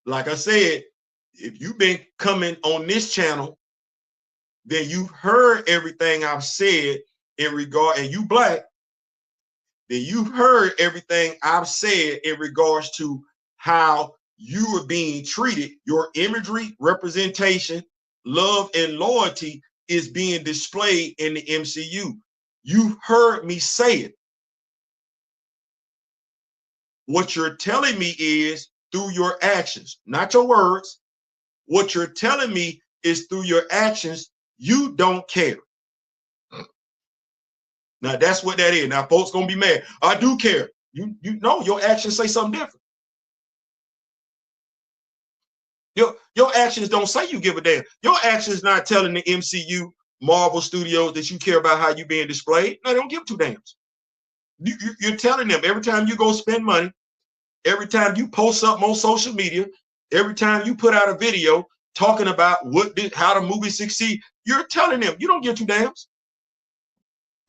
like I said, if you've been coming on this channel, then you've heard everything I've said in regard, and you black, then you've heard everything I've said in regards to how you are being treated. Your imagery, representation, love, and loyalty is being displayed in the MCU. You've heard me say it. What you're telling me is through your actions, not your words. What you're telling me is through your actions, you don't care. Now that's what that is. Now folks gonna be mad. I do care. You know your actions say something different. Your actions don't say you give a damn. Your actions not telling the MCU, Marvel Studios that you care about how you being displayed. No, they don't give two dams. You're telling them every time you go spend money, every time you post something on social media, every time you put out a video talking about how the movie succeed, you're telling them you don't give two dams.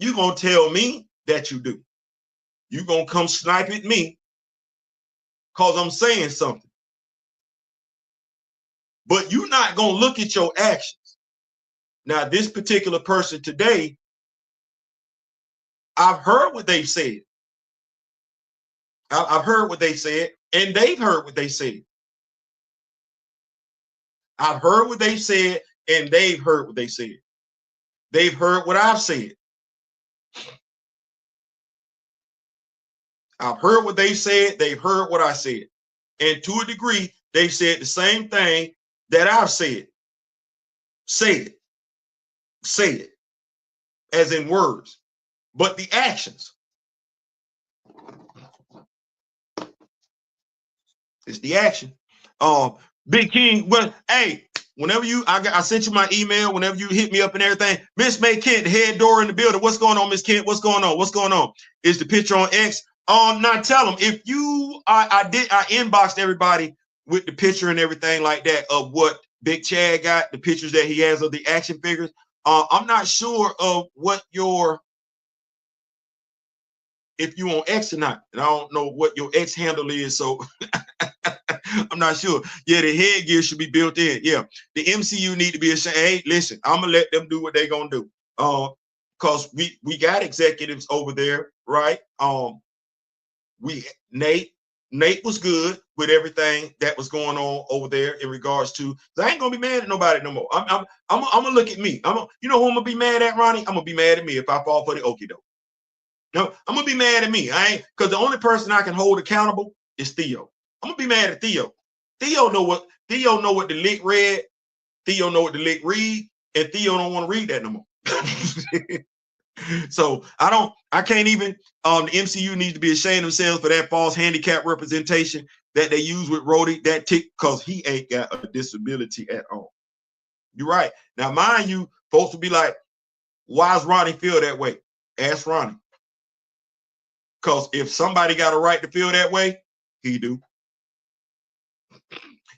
You're gonna tell me that you do. You're gonna come snipe at me because I'm saying something. But you're not gonna look at your actions. Now, this particular person today, I've heard what they've said. I've heard what they said, and they've heard what they said. I've heard what they said, and they've heard what they said. They've heard what I've said. I've heard what they said. They've heard what I said. And to a degree, they said the same thing that I've said. Say it, as in words, but the actions. It's the action. Big King, well, hey, whenever I sent you my email, whenever you hit me up and everything, Miss May Kent, the head door in the building. What's going on, Miss Kent? What's going on? What's going on? Is the picture on X? Now tell them if you, I inboxed everybody with the picture and everything like that of what Big Chad got, the pictures that he has of the action figures. I'm not sure of what if you on X or not, and I don't know what your X handle is, so I'm not sure. Yeah, the headgear should be built in. Yeah, the MCU need to be ashamed. Hey, listen, I'm gonna let them do what they're gonna do. Because we got executives over there, right? Nate was good with everything that was going on over there in regards to. I ain't gonna be mad at nobody no more. I'm gonna look at me. You know who I'm gonna be mad at, Ronnie? I'm gonna be mad at me if I fall for the okie doke. No, I'm gonna be mad at me. I ain't, because the only person I can hold accountable is Theo. I'm gonna be mad at Theo. Theo know what the lick read. Theo know what the lick read, and Theo don't want to read that no more. So I can't even. The MCU needs to be ashamed of themselves for that false handicap representation that they use with Rhodey. That tick, because he ain't got a disability at all. You're right. Now, mind you, folks will be like, "Why does Ronnie feel that way?" Ask Ronnie. Because if somebody got a right to feel that way, he do.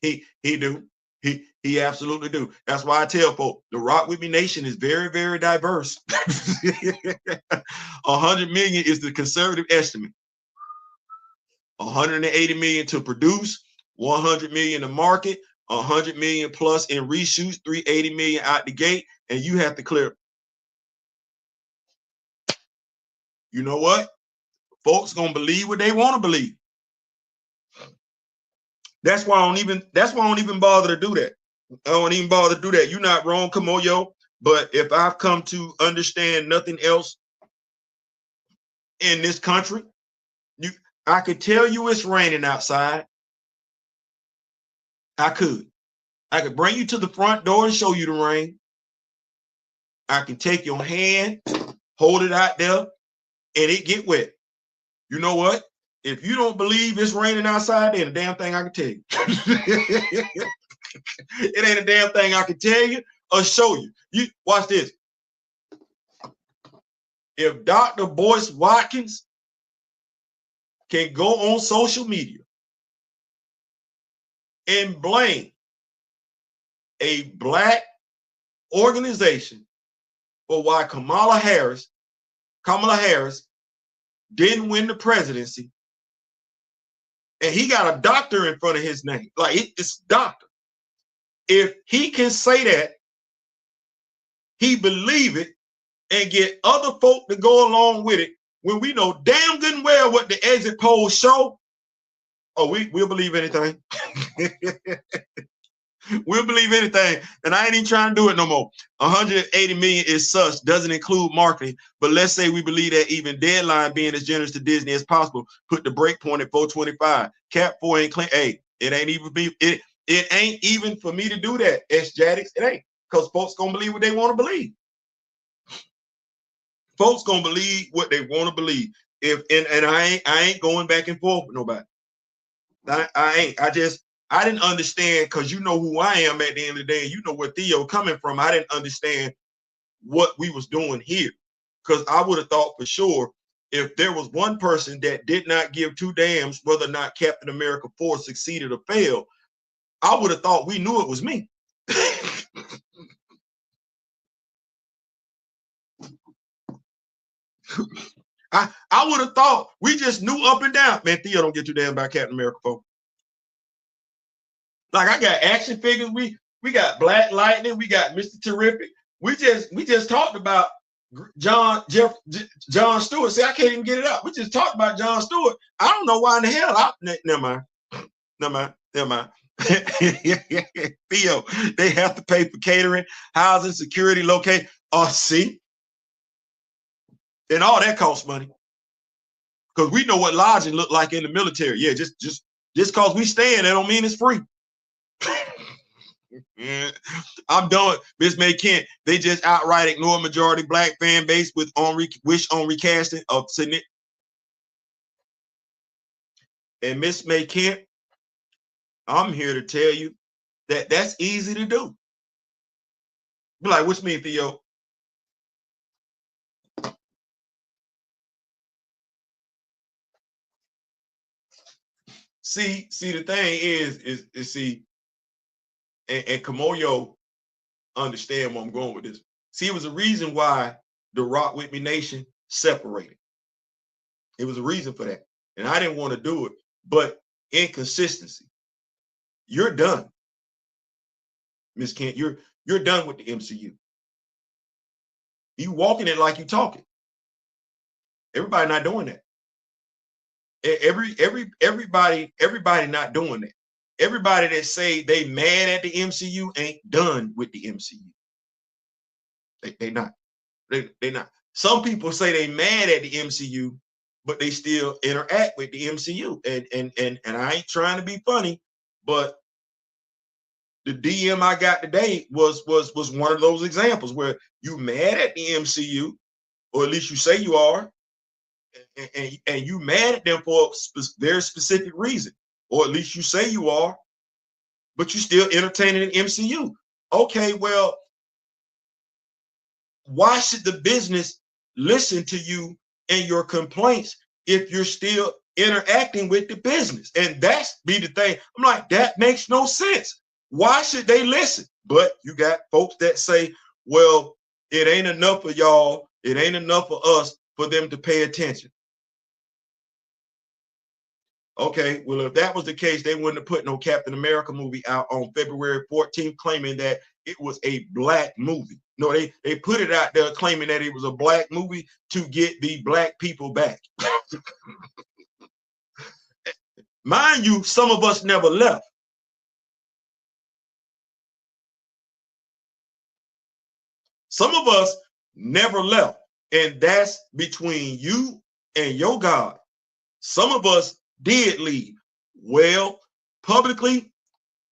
He do. He absolutely do. That's why I tell folks the Rock Wit Me Nation is very, very diverse. 100 million is the conservative estimate. 180 million to produce, 100 million to market, 100 million plus in reshoots, 380 million out the gate, and you have to clear. You know what? Folks gonna believe what they want to believe. That's why I don't even bother to do that. I don't even bother to do that. You're not wrong, Kamoyo. But if I've come to understand nothing else in this country, I could tell you it's raining outside. I could bring you to the front door and show you the rain. I can take your hand, hold it out there, and it get wet. You know what? If you don't believe it's raining outside, then a damn thing I can tell you. It ain't a damn thing I can tell you or show you. You watch this. If Dr. Boyce Watkins can go on social media and blame a black organization for why Kamala Harris didn't win the presidency, and he got a doctor in front of his name, like it's doctor. If he can say that, he believe it and get other folk to go along with it, when we know damn good and well what the exit polls show, we'll believe anything. We'll believe anything. And I ain't even trying to do it no more. 180 million is such, doesn't include marketing. But let's say we believe that even deadline being as generous to Disney as possible, put the break point at 425. Cap 4 ain't clean. Hey, it ain't even for me to do that, S-Jadix. It ain't. Because folks gonna believe what they want to believe. Folks gonna believe what they want to believe. I ain't going back and forth with nobody. I ain't. I didn't understand, because you know who I am at the end of the day, and you know where Theo coming from. I didn't understand what we was doing here, because I would have thought for sure if there was one person that did not give two damns whether or not Captain America 4 succeeded or failed, I would have thought we knew it was me. I would have thought we just knew up and down. Man, Theo don't get too damn about Captain America 4. Like, I got action figures. We got Black Lightning. We got Mr. Terrific. We just talked about John Stewart. See, I can't even get it up. We just talked about John Stewart. I don't know why in the hell. Never mind. Theo, they have to pay for catering, housing, security, locate. See, and all that costs money. Because we know what lodging look like in the military. Yeah, just because we staying, that don't mean it's free. I'm done. Miss May Kent, they just outright ignore majority black fan base with wish on recasting of Sydney. And Miss May Kent, I'm here to tell you that that's easy to do. Be like, what's me, Theo? See, the thing is see, and Kamoyo understand where I'm going with this. See, it was a reason why the Rock Wit Me Nation separated. It was a reason for that. And I didn't want to do it, but inconsistency. You're done. Miss Kent, you're done with the MCU. You walking it like you talking. Everybody not doing that. Everybody not doing that. Everybody that say they mad at the MCU ain't done with the MCU. They not. They not. Some people say they mad at the MCU, but they still interact with the MCU. And I ain't trying to be funny, but the DM I got today was one of those examples where you mad at the MCU, or at least you say you are, and you mad at them for a very specific reason, or at least you say you are, but you still entertaining an MCU. Okay, well, why should the business listen to you and your complaints if you're still interacting with the business? And that's be the thing. I'm like, that makes no sense. Why should they listen? But you got folks that say, well, it ain't enough for y'all. It ain't enough for us for them to pay attention. Okay, well, if that was the case, they wouldn't have put no Captain America movie out on February 14th, claiming that it was a black movie. No, they put it out there claiming that it was a black movie to get the black people back. Mind you, some of us never left. Some of us never left. And that's between you and your God. Some of us did leave. Well, publicly,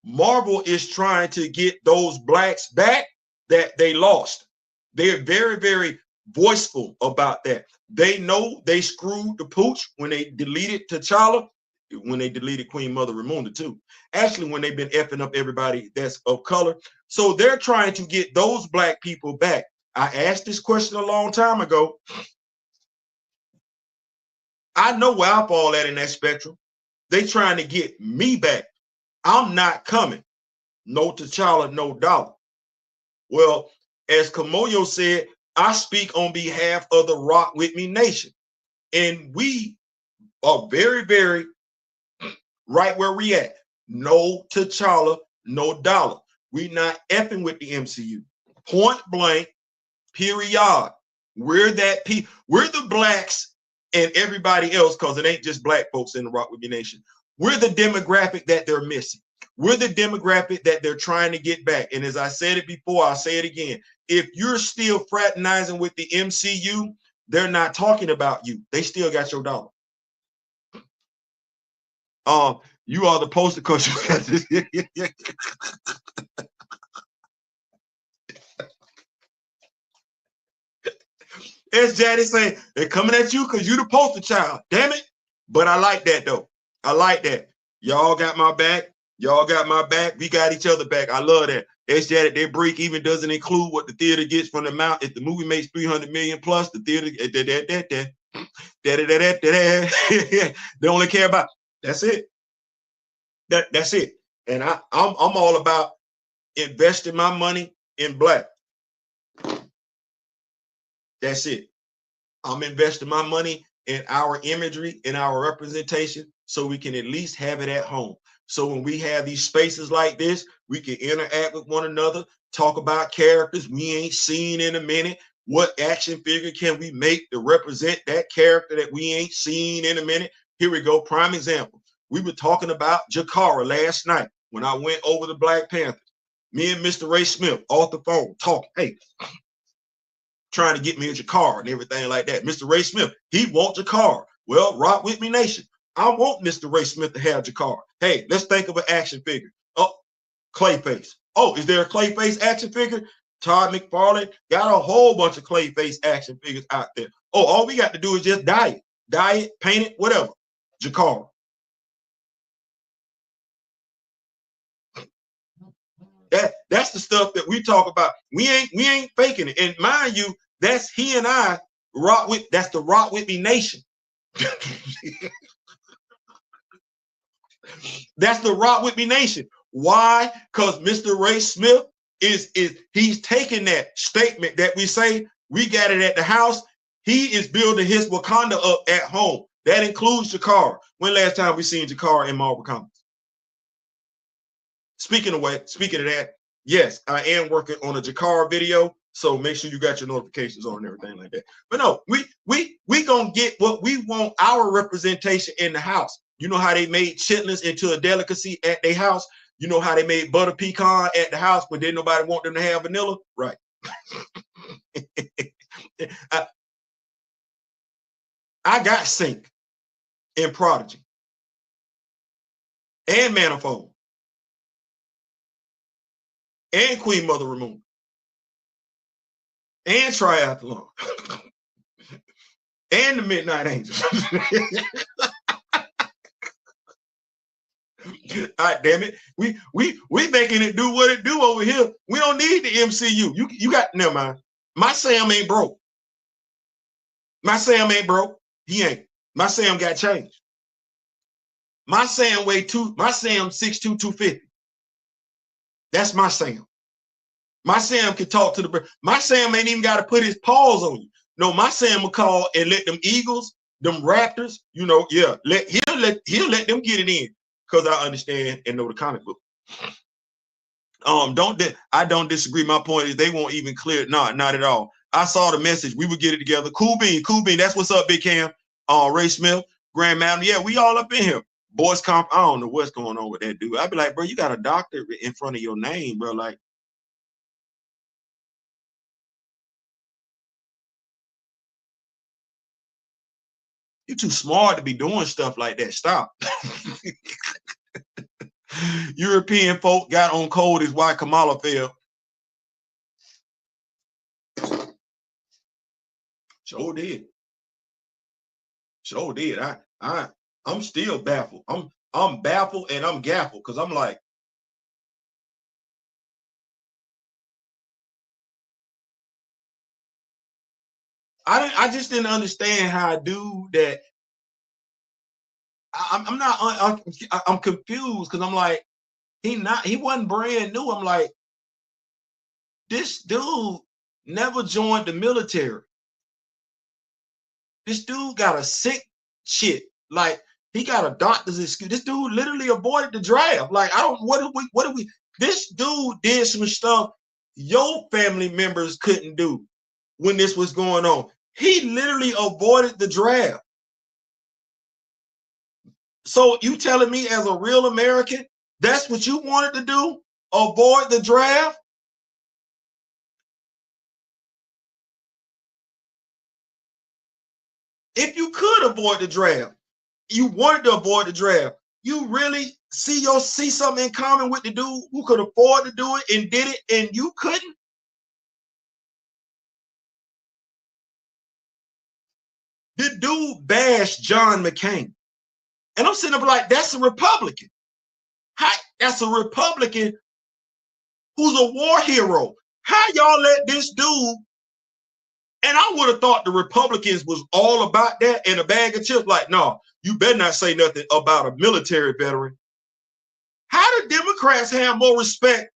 Marvel is trying to get those blacks back that they lost. They're very, very voiceful about that. They know they screwed the pooch when they deleted T'Challa, when they deleted Queen Mother Ramonda too. Actually, when they've been effing up everybody that's of color. So they're trying to get those black people back. I asked this question a long time ago. I know where I fall at in that spectrum. They trying to get me back. I'm not coming. No T'Challa, no dollar. Well, as Kamoyo said, I speak on behalf of the Rock Wit Me Nation. And we are very, very right where we at. No T'Challa, no dollar. We not effing with the MCU. Point blank, period. We're that people. We're the blacks and everybody else, because it ain't just black folks in the Rock Wit Me Nation. We're the demographic that they're missing. We're the demographic that they're trying to get back. And as I said it before, I'll say it again. If you're still fraternizing with the MCU, they're not talking about you. They still got your dollar. You are the poster coach. As Jaddy saying, they're coming at you because you the poster child. Damn it. But I like that though. I like that. Y'all got my back. Y'all got my back. We got each other back. I love that. It's Jaddy, their break even doesn't include what the theater gets from the amount. If the movie makes 300 million plus, the theater they only care about. That's it. That's it. And I'm all about investing my money in black. That's it. I'm investing my money in our imagery, in our representation, so we can at least have it at home. So when we have these spaces like this, we can interact with one another, talk about characters we ain't seen in a minute. What action figure can we make to represent that character that we ain't seen in a minute? Here we go. Prime example. We were talking about Jakara last night when I went over the Black Panthers. Me and Mr. Ray Smith off the phone talking. Hey, trying to get me a Jakara and everything like that. Mr. Ray Smith, he wants Jakara. Well, Rock With Me Nation, I want Mr. Ray Smith to have Jakar. Hey, let's think of an action figure. Oh, Clayface. Oh, is there a Clayface action figure? Todd McFarlane got a whole bunch of Clayface action figures out there. Oh, all we got to do is just dye it, paint it, whatever. Jakar. That's the stuff that we talk about. We ain't faking it. And mind you, that's he and I rock with. That's the Rock With Me Nation. That's the Rock With Me Nation. Why? Because Mr. Ray Smith he's taking that statement that we say we got it at the house. He is building his Wakanda up at home. That includes Jakar. When last time we seen Jakar in Marvel Comics? Speaking of that, yes, I am working on a Jakar video, so make sure you got your notifications on and everything like that. But no, we gonna get what we want, our representation in the house. You know how they made chitlins into a delicacy at their house? You know how they made butter pecan at the house, but then nobody want them to have vanilla? Right. I got Sync in Prodigy and Manifold and Queen Mother Ramon and Triathlon and the Midnight Angels. All right, damn it. We making it do what it do over here. We don't need the MCU. You got, never mind. My Sam ain't broke. My Sam ain't broke. He ain't. My Sam got changed. My Sam my Sam 6'2", 250. That's my Sam. My Sam can talk to the bird. My Sam ain't even got to put his paws on you. No, my Sam will call and let them Eagles, them Raptors, you know, yeah, he'll let them get it in. Because I understand and know the comic book. I don't disagree. My point is they won't even clear it. Not at all. I saw the message. We would get it together. Cool bean. That's what's up, Big Cam. Ray Smith, Grand Mountain. Yeah, we all up in here. Boys Comp. I don't know what's going on with that dude. I'd be like, bro, you got a doctor in front of your name, bro. Like, you're too smart to be doing stuff like that. Stop. European folk got on cold is why Kamala fell. Sure did. I'm still baffled. I'm baffled and I'm gaffled because I'm like, I just didn't understand how I do that. I'm confused because I'm like, he wasn't brand new. I'm like, this dude never joined the military. This dude got a sick shit. Like, he got a doctor's excuse. This dude literally avoided the draft. Like, what do we, this dude did some stuff your family members couldn't do when this was going on. He literally avoided the draft. So you telling me as a real American, that's what you wanted to do? Avoid the draft? If you could avoid the draft, you wanted to avoid the draft, you really see something in common with the dude who could afford to do it and did it and you couldn't? The dude bashed John McCain. And I'm sitting up like, that's a Republican. That's a Republican who's a war hero. How y'all let this dude? And I would have thought the Republicans was all about that and a bag of chips. Like, no, you better not say nothing about a military veteran. How do Democrats have more respect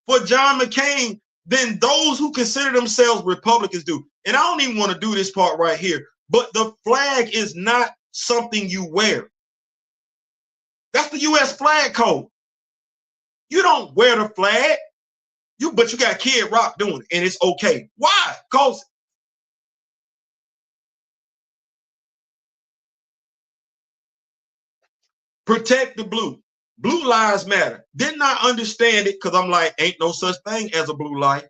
for John McCain than those who consider themselves Republicans do? And I don't even want to do this part right here, but the flag is not something you wear. That's the U.S. flag code. You don't wear the flag, but you got Kid Rock doing it, and it's okay. Why? Because protect the blue. Blue lives matter. Did not understand it because I'm like, ain't no such thing as a blue light.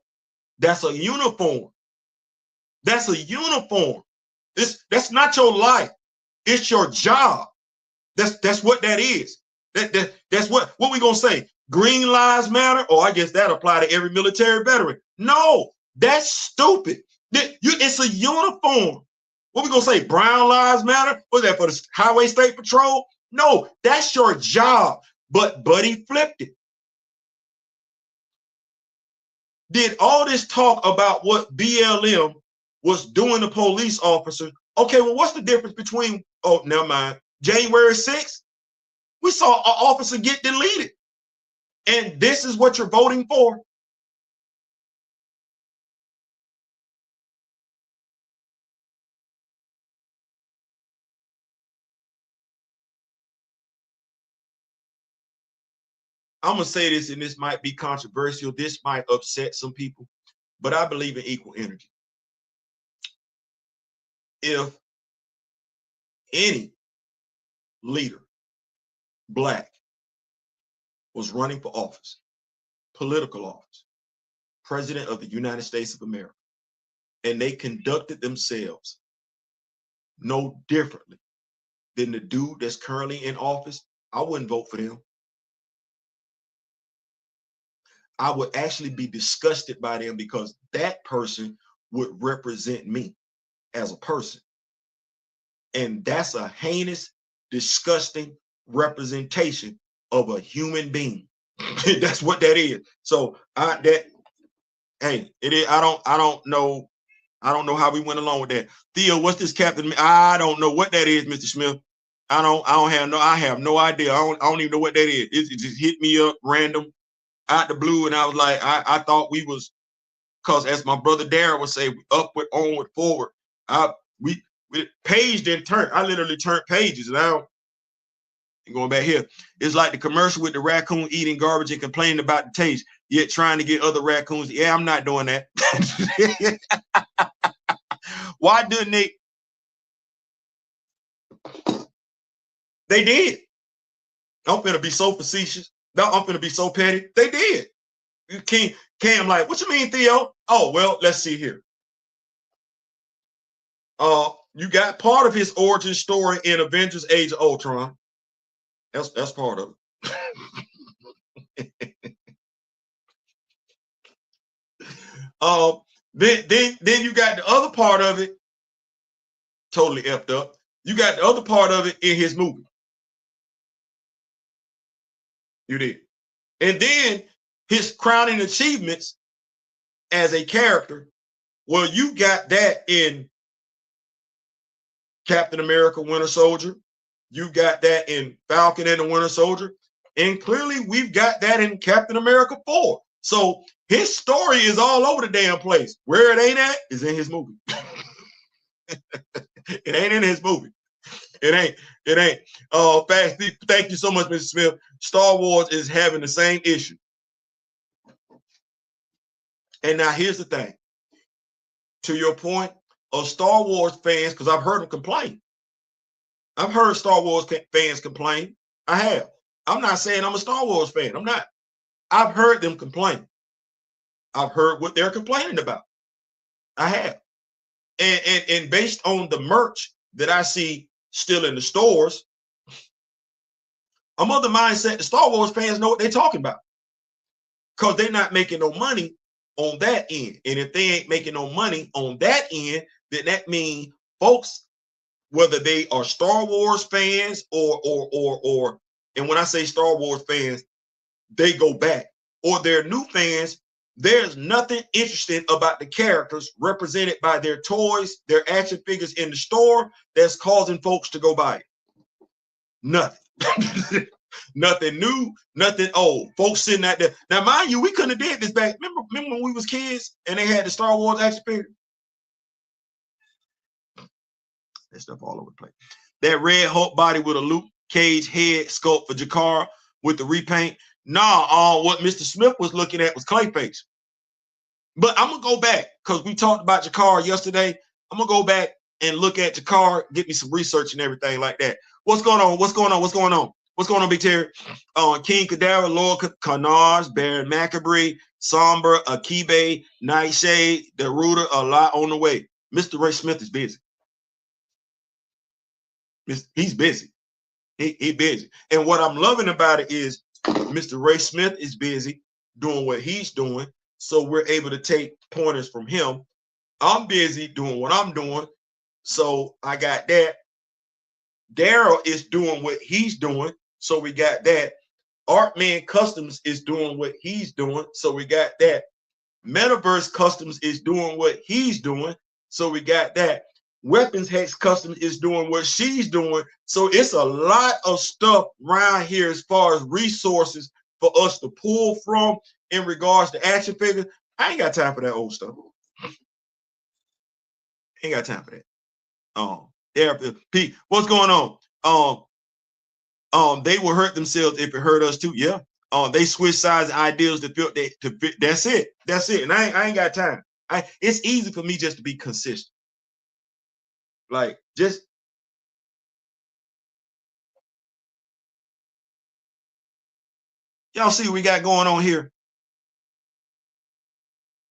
That's a uniform. That's a uniform. That's not your life. It's your job. That's what that is. That's what we gonna say. Green lives matter, or I guess that apply to every military veteran. No, that's stupid. It's a uniform. What we gonna say? Brown lives matter? What's that for the Highway State Patrol? No, that's your job. But Buddy flipped it. Did all this talk about what BLM was doing to police officers? Okay, well, what's the difference between, oh, never mind, January 6th? We saw an officer get deleted. And this is what you're voting for? I'm going to say this, and this might be controversial. This might upset some people, but I believe in equal energy. If any leader, black, was running for office, political office, president of the United States of America, and they conducted themselves no differently than the dude that's currently in office, I wouldn't vote for them. I would actually be disgusted by them because that person would represent me as a person. And that's a heinous, disgusting representation of a human being. That's what that is. So it is. I don't know how we went along with that. Theo, what's this Captain? I don't know what that is, Mr. Smith. I have no idea. I don't even know what that is. It just hit me up random out the blue, and I was like, I thought we was, because as my brother Darren would say, upward, onward, forward. We page didn't turn. I literally turned pages. Now going back here, it's like the commercial with the raccoon eating garbage and complaining about the taste, yet trying to get other raccoons. Yeah, I'm not doing that. Why didn't they? They did. I'm finna be so facetious. No, I'm finna be so petty. They did. Cam like, what you mean, Theo? Oh, well, let's see here. You got part of his origin story in Avengers Age of Ultron. That's part of it. Then you got the other part of it totally effed up. You got the other part of it in his movie. You did. And then his crowning achievements as a character, well, you got that in Captain America Winter Soldier. You got that in Falcon and the Winter Soldier. And clearly we've got that in Captain America 4. So his story is all over the damn place. Where it ain't at is in his movie. It ain't in his movie. It ain't. Fast. Thank you so much, Mr. Smith. Star Wars is having the same issue. And now here's the thing. To your point of Star Wars fans, because I've heard them complain. I've heard Star Wars fans complain. I have. I'm not saying I'm a Star Wars fan. I'm not. I've heard them complain. I've heard what they're complaining about. I have. And based on the merch that I see still in the stores, I'm of the mindset the Star Wars fans know what they're talking about. Because they're not making no money on that end. And if they ain't making no money on that end, then that means folks, whether they are Star Wars fans or and when I say Star Wars fans, they go back, or they're new fans, there's nothing interesting about the characters represented by their toys, their action figures in the store that's causing folks to go buy it. Nothing. Nothing new, nothing old. Folks sitting out there. Now, mind you, we couldn't have did this back. Remember when we was kids and they had the Star Wars action figure? That stuff all over the place. That Red Hulk body with a Luke Cage head sculpt for Jakar with the repaint. Nah, what Mr. Smith was looking at was Clayface. But I'm going to go back because we talked about Jakar yesterday. I'm going to go back and look at Jakar, get me some research and everything like that. What's going on? What's going on? What's going on? What's going on, Big Terry? King Kadara, Lord Canars, Baron Macabre, Somber, Akibe, Nightshade, Deruta, a lot on the way. Mr. Ray Smith is busy. He's busy. He busy. And what I'm loving about it is Mr. Ray Smith is busy doing what he's doing. So we're able to take pointers from him. I'm busy doing what I'm doing. So I got that. Daryl is doing what he's doing. So we got that. Artman Customs is doing what he's doing. So we got that. Metaverse Customs is doing what he's doing. So we got that. Weapons Hex Customs is doing what she's doing. So it's a lot of stuff around here as far as resources for us to pull from in regards to action figures. I ain't got time for that old stuff. Ain't got time for that. Pete, what's going on? They will hurt themselves if it hurt us too. Yeah. They switch sides and ideals to fit. That's it. That's it. And I ain't got time. It's easy for me just to be consistent. Like just y'all see what we got going on here.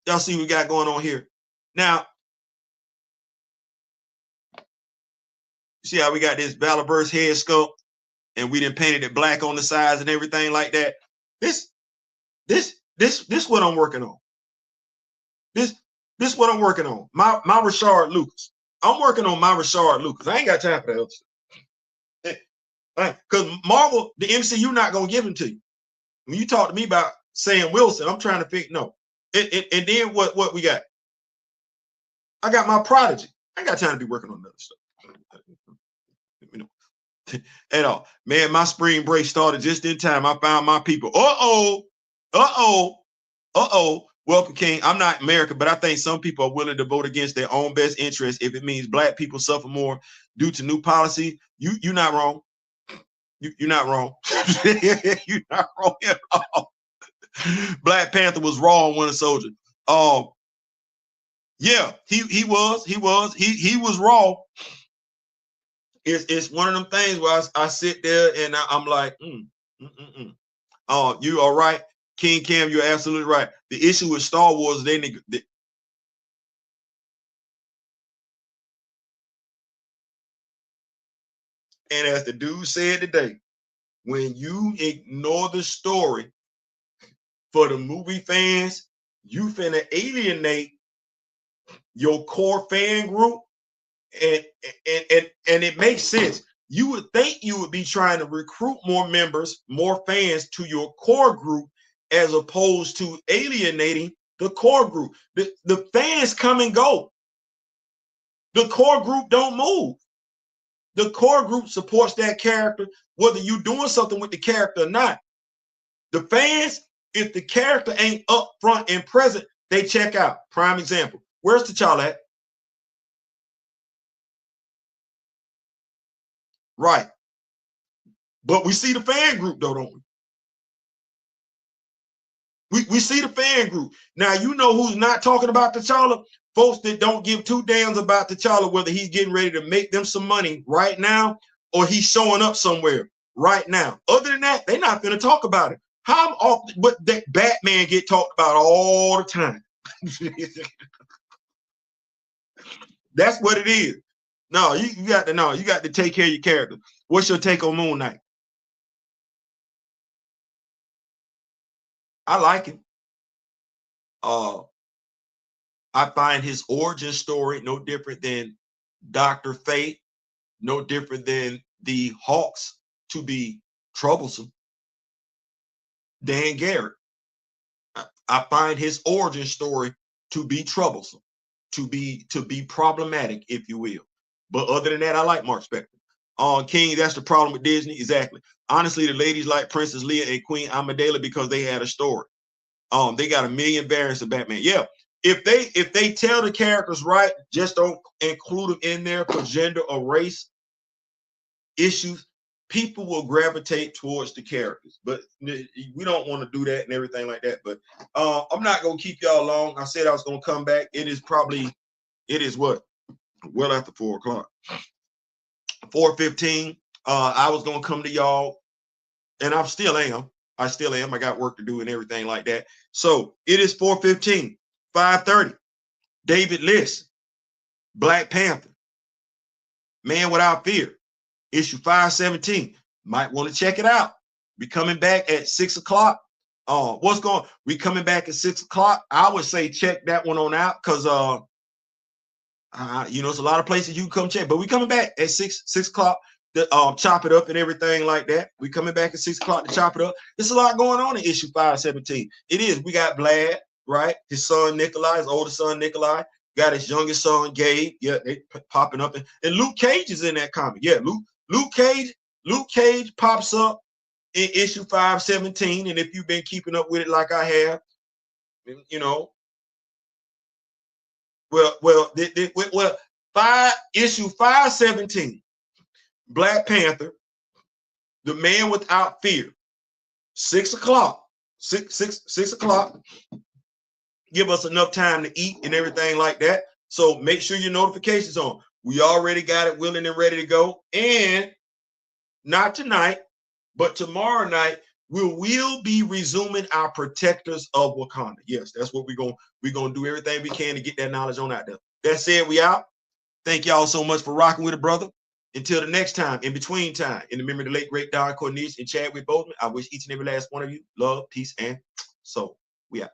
Y'all see what we got going on here. Now, see how we got this Valorverse head sculpt and we done painted it black on the sides and everything like that. This what I'm working on. This what I'm working on. My Rashard Lucas. I'm working on my Rashard Lucas. I ain't got time for that other stuff. Because Marvel, the MCU not gonna give him to you. When you talk to me about Sam Wilson, I'm trying to figure no. And then what we got? I got my Prodigy. I ain't got time to be working on other stuff. You know, at all. Man, my spring break started just in time. I found my people. Welcome, King. I'm not American, but I think some people are willing to vote against their own best interest if it means black people suffer more due to new policy. You're not wrong. You're not wrong. You're not wrong at all. Black Panther was raw on Winter Soldier. Yeah, he was raw. It's one of them things where I sit there and I'm like, you all right, King Cam? You're absolutely right. The issue with Star Wars, and as the dude said today, when you ignore the story for the movie fans, you finna alienate your core fan group, and it makes sense. You would think you would be trying to recruit more members, more fans to your core group, as opposed to alienating the core group. The fans come and go. The core group don't move. The core group supports that character, whether you're doing something with the character or not. The fans, if the character ain't up front and present, they check out. Prime example. Where's T'Challa at? Right. But we see the fan group, though, don't we? We see the fan group. Now, you know who's not talking about T'Challa? Folks that don't give two damns about T'Challa, whether he's getting ready to make them some money right now or he's showing up somewhere right now. Other than that, they're not going to talk about it. How often, but that Batman get talked about all the time. That's what it is. No, you got to know. You got to take care of your character. What's your take on Moon Knight? I like him. I find his origin story no different than Dr. Fate, no different than the Hawks to be troublesome. Dan Garrett. I find his origin story to be troublesome, to be problematic, if you will. But other than that, I like Mark Spector. King, that's the problem with Disney. Exactly. Honestly, the ladies like Princess Leia and Queen Amidala because they had a story. They got a million variants of Batman. Yeah. If they tell the characters right, just don't include them in there for gender or race issues, people will gravitate towards the characters. But we don't want to do that and everything like that. But I'm not gonna keep y'all long. I said I was gonna come back. It is what? Well after 4 o'clock. 4:15. I was gonna come to y'all, and I still am. I got work to do and everything like that. So it is 4:15. 5:30. David List, Black Panther, Man Without Fear. issue 517. Might want to check it out. We coming back at 6 o'clock. We coming back at 6 o'clock. I would say check that one on out because you know, it's a lot of places you can come check, but we coming back at 6 o'clock to chop it up and everything like that. We coming back at 6 o'clock to chop it up. There's a lot going on in issue 517. It is. We got Vlad, right? His son Nikolai, his older son Nikolai. Got his youngest son Gabe. Yeah, they popping up, and Luke Cage is in that comic. Yeah, Luke Cage pops up in issue 517, and if you've been keeping up with it like I have, you know, issue 517, Black Panther, The Man Without Fear, 6 o'clock, 6 o'clock. Give us enough time to eat and everything like that. So make sure your notifications on. We already got it willing and ready to go. And not tonight, but tomorrow night, we will be resuming our Protectors of Wakanda. Yes, that's what we're gonna do everything we can to get that knowledge on out there. That said, we out. Thank y'all so much for rocking with a brother. Until the next time, in between time, in the memory of the late great Don Cornelius and Chadwick Boseman, I wish each and every last one of you love, peace, and soul. We out.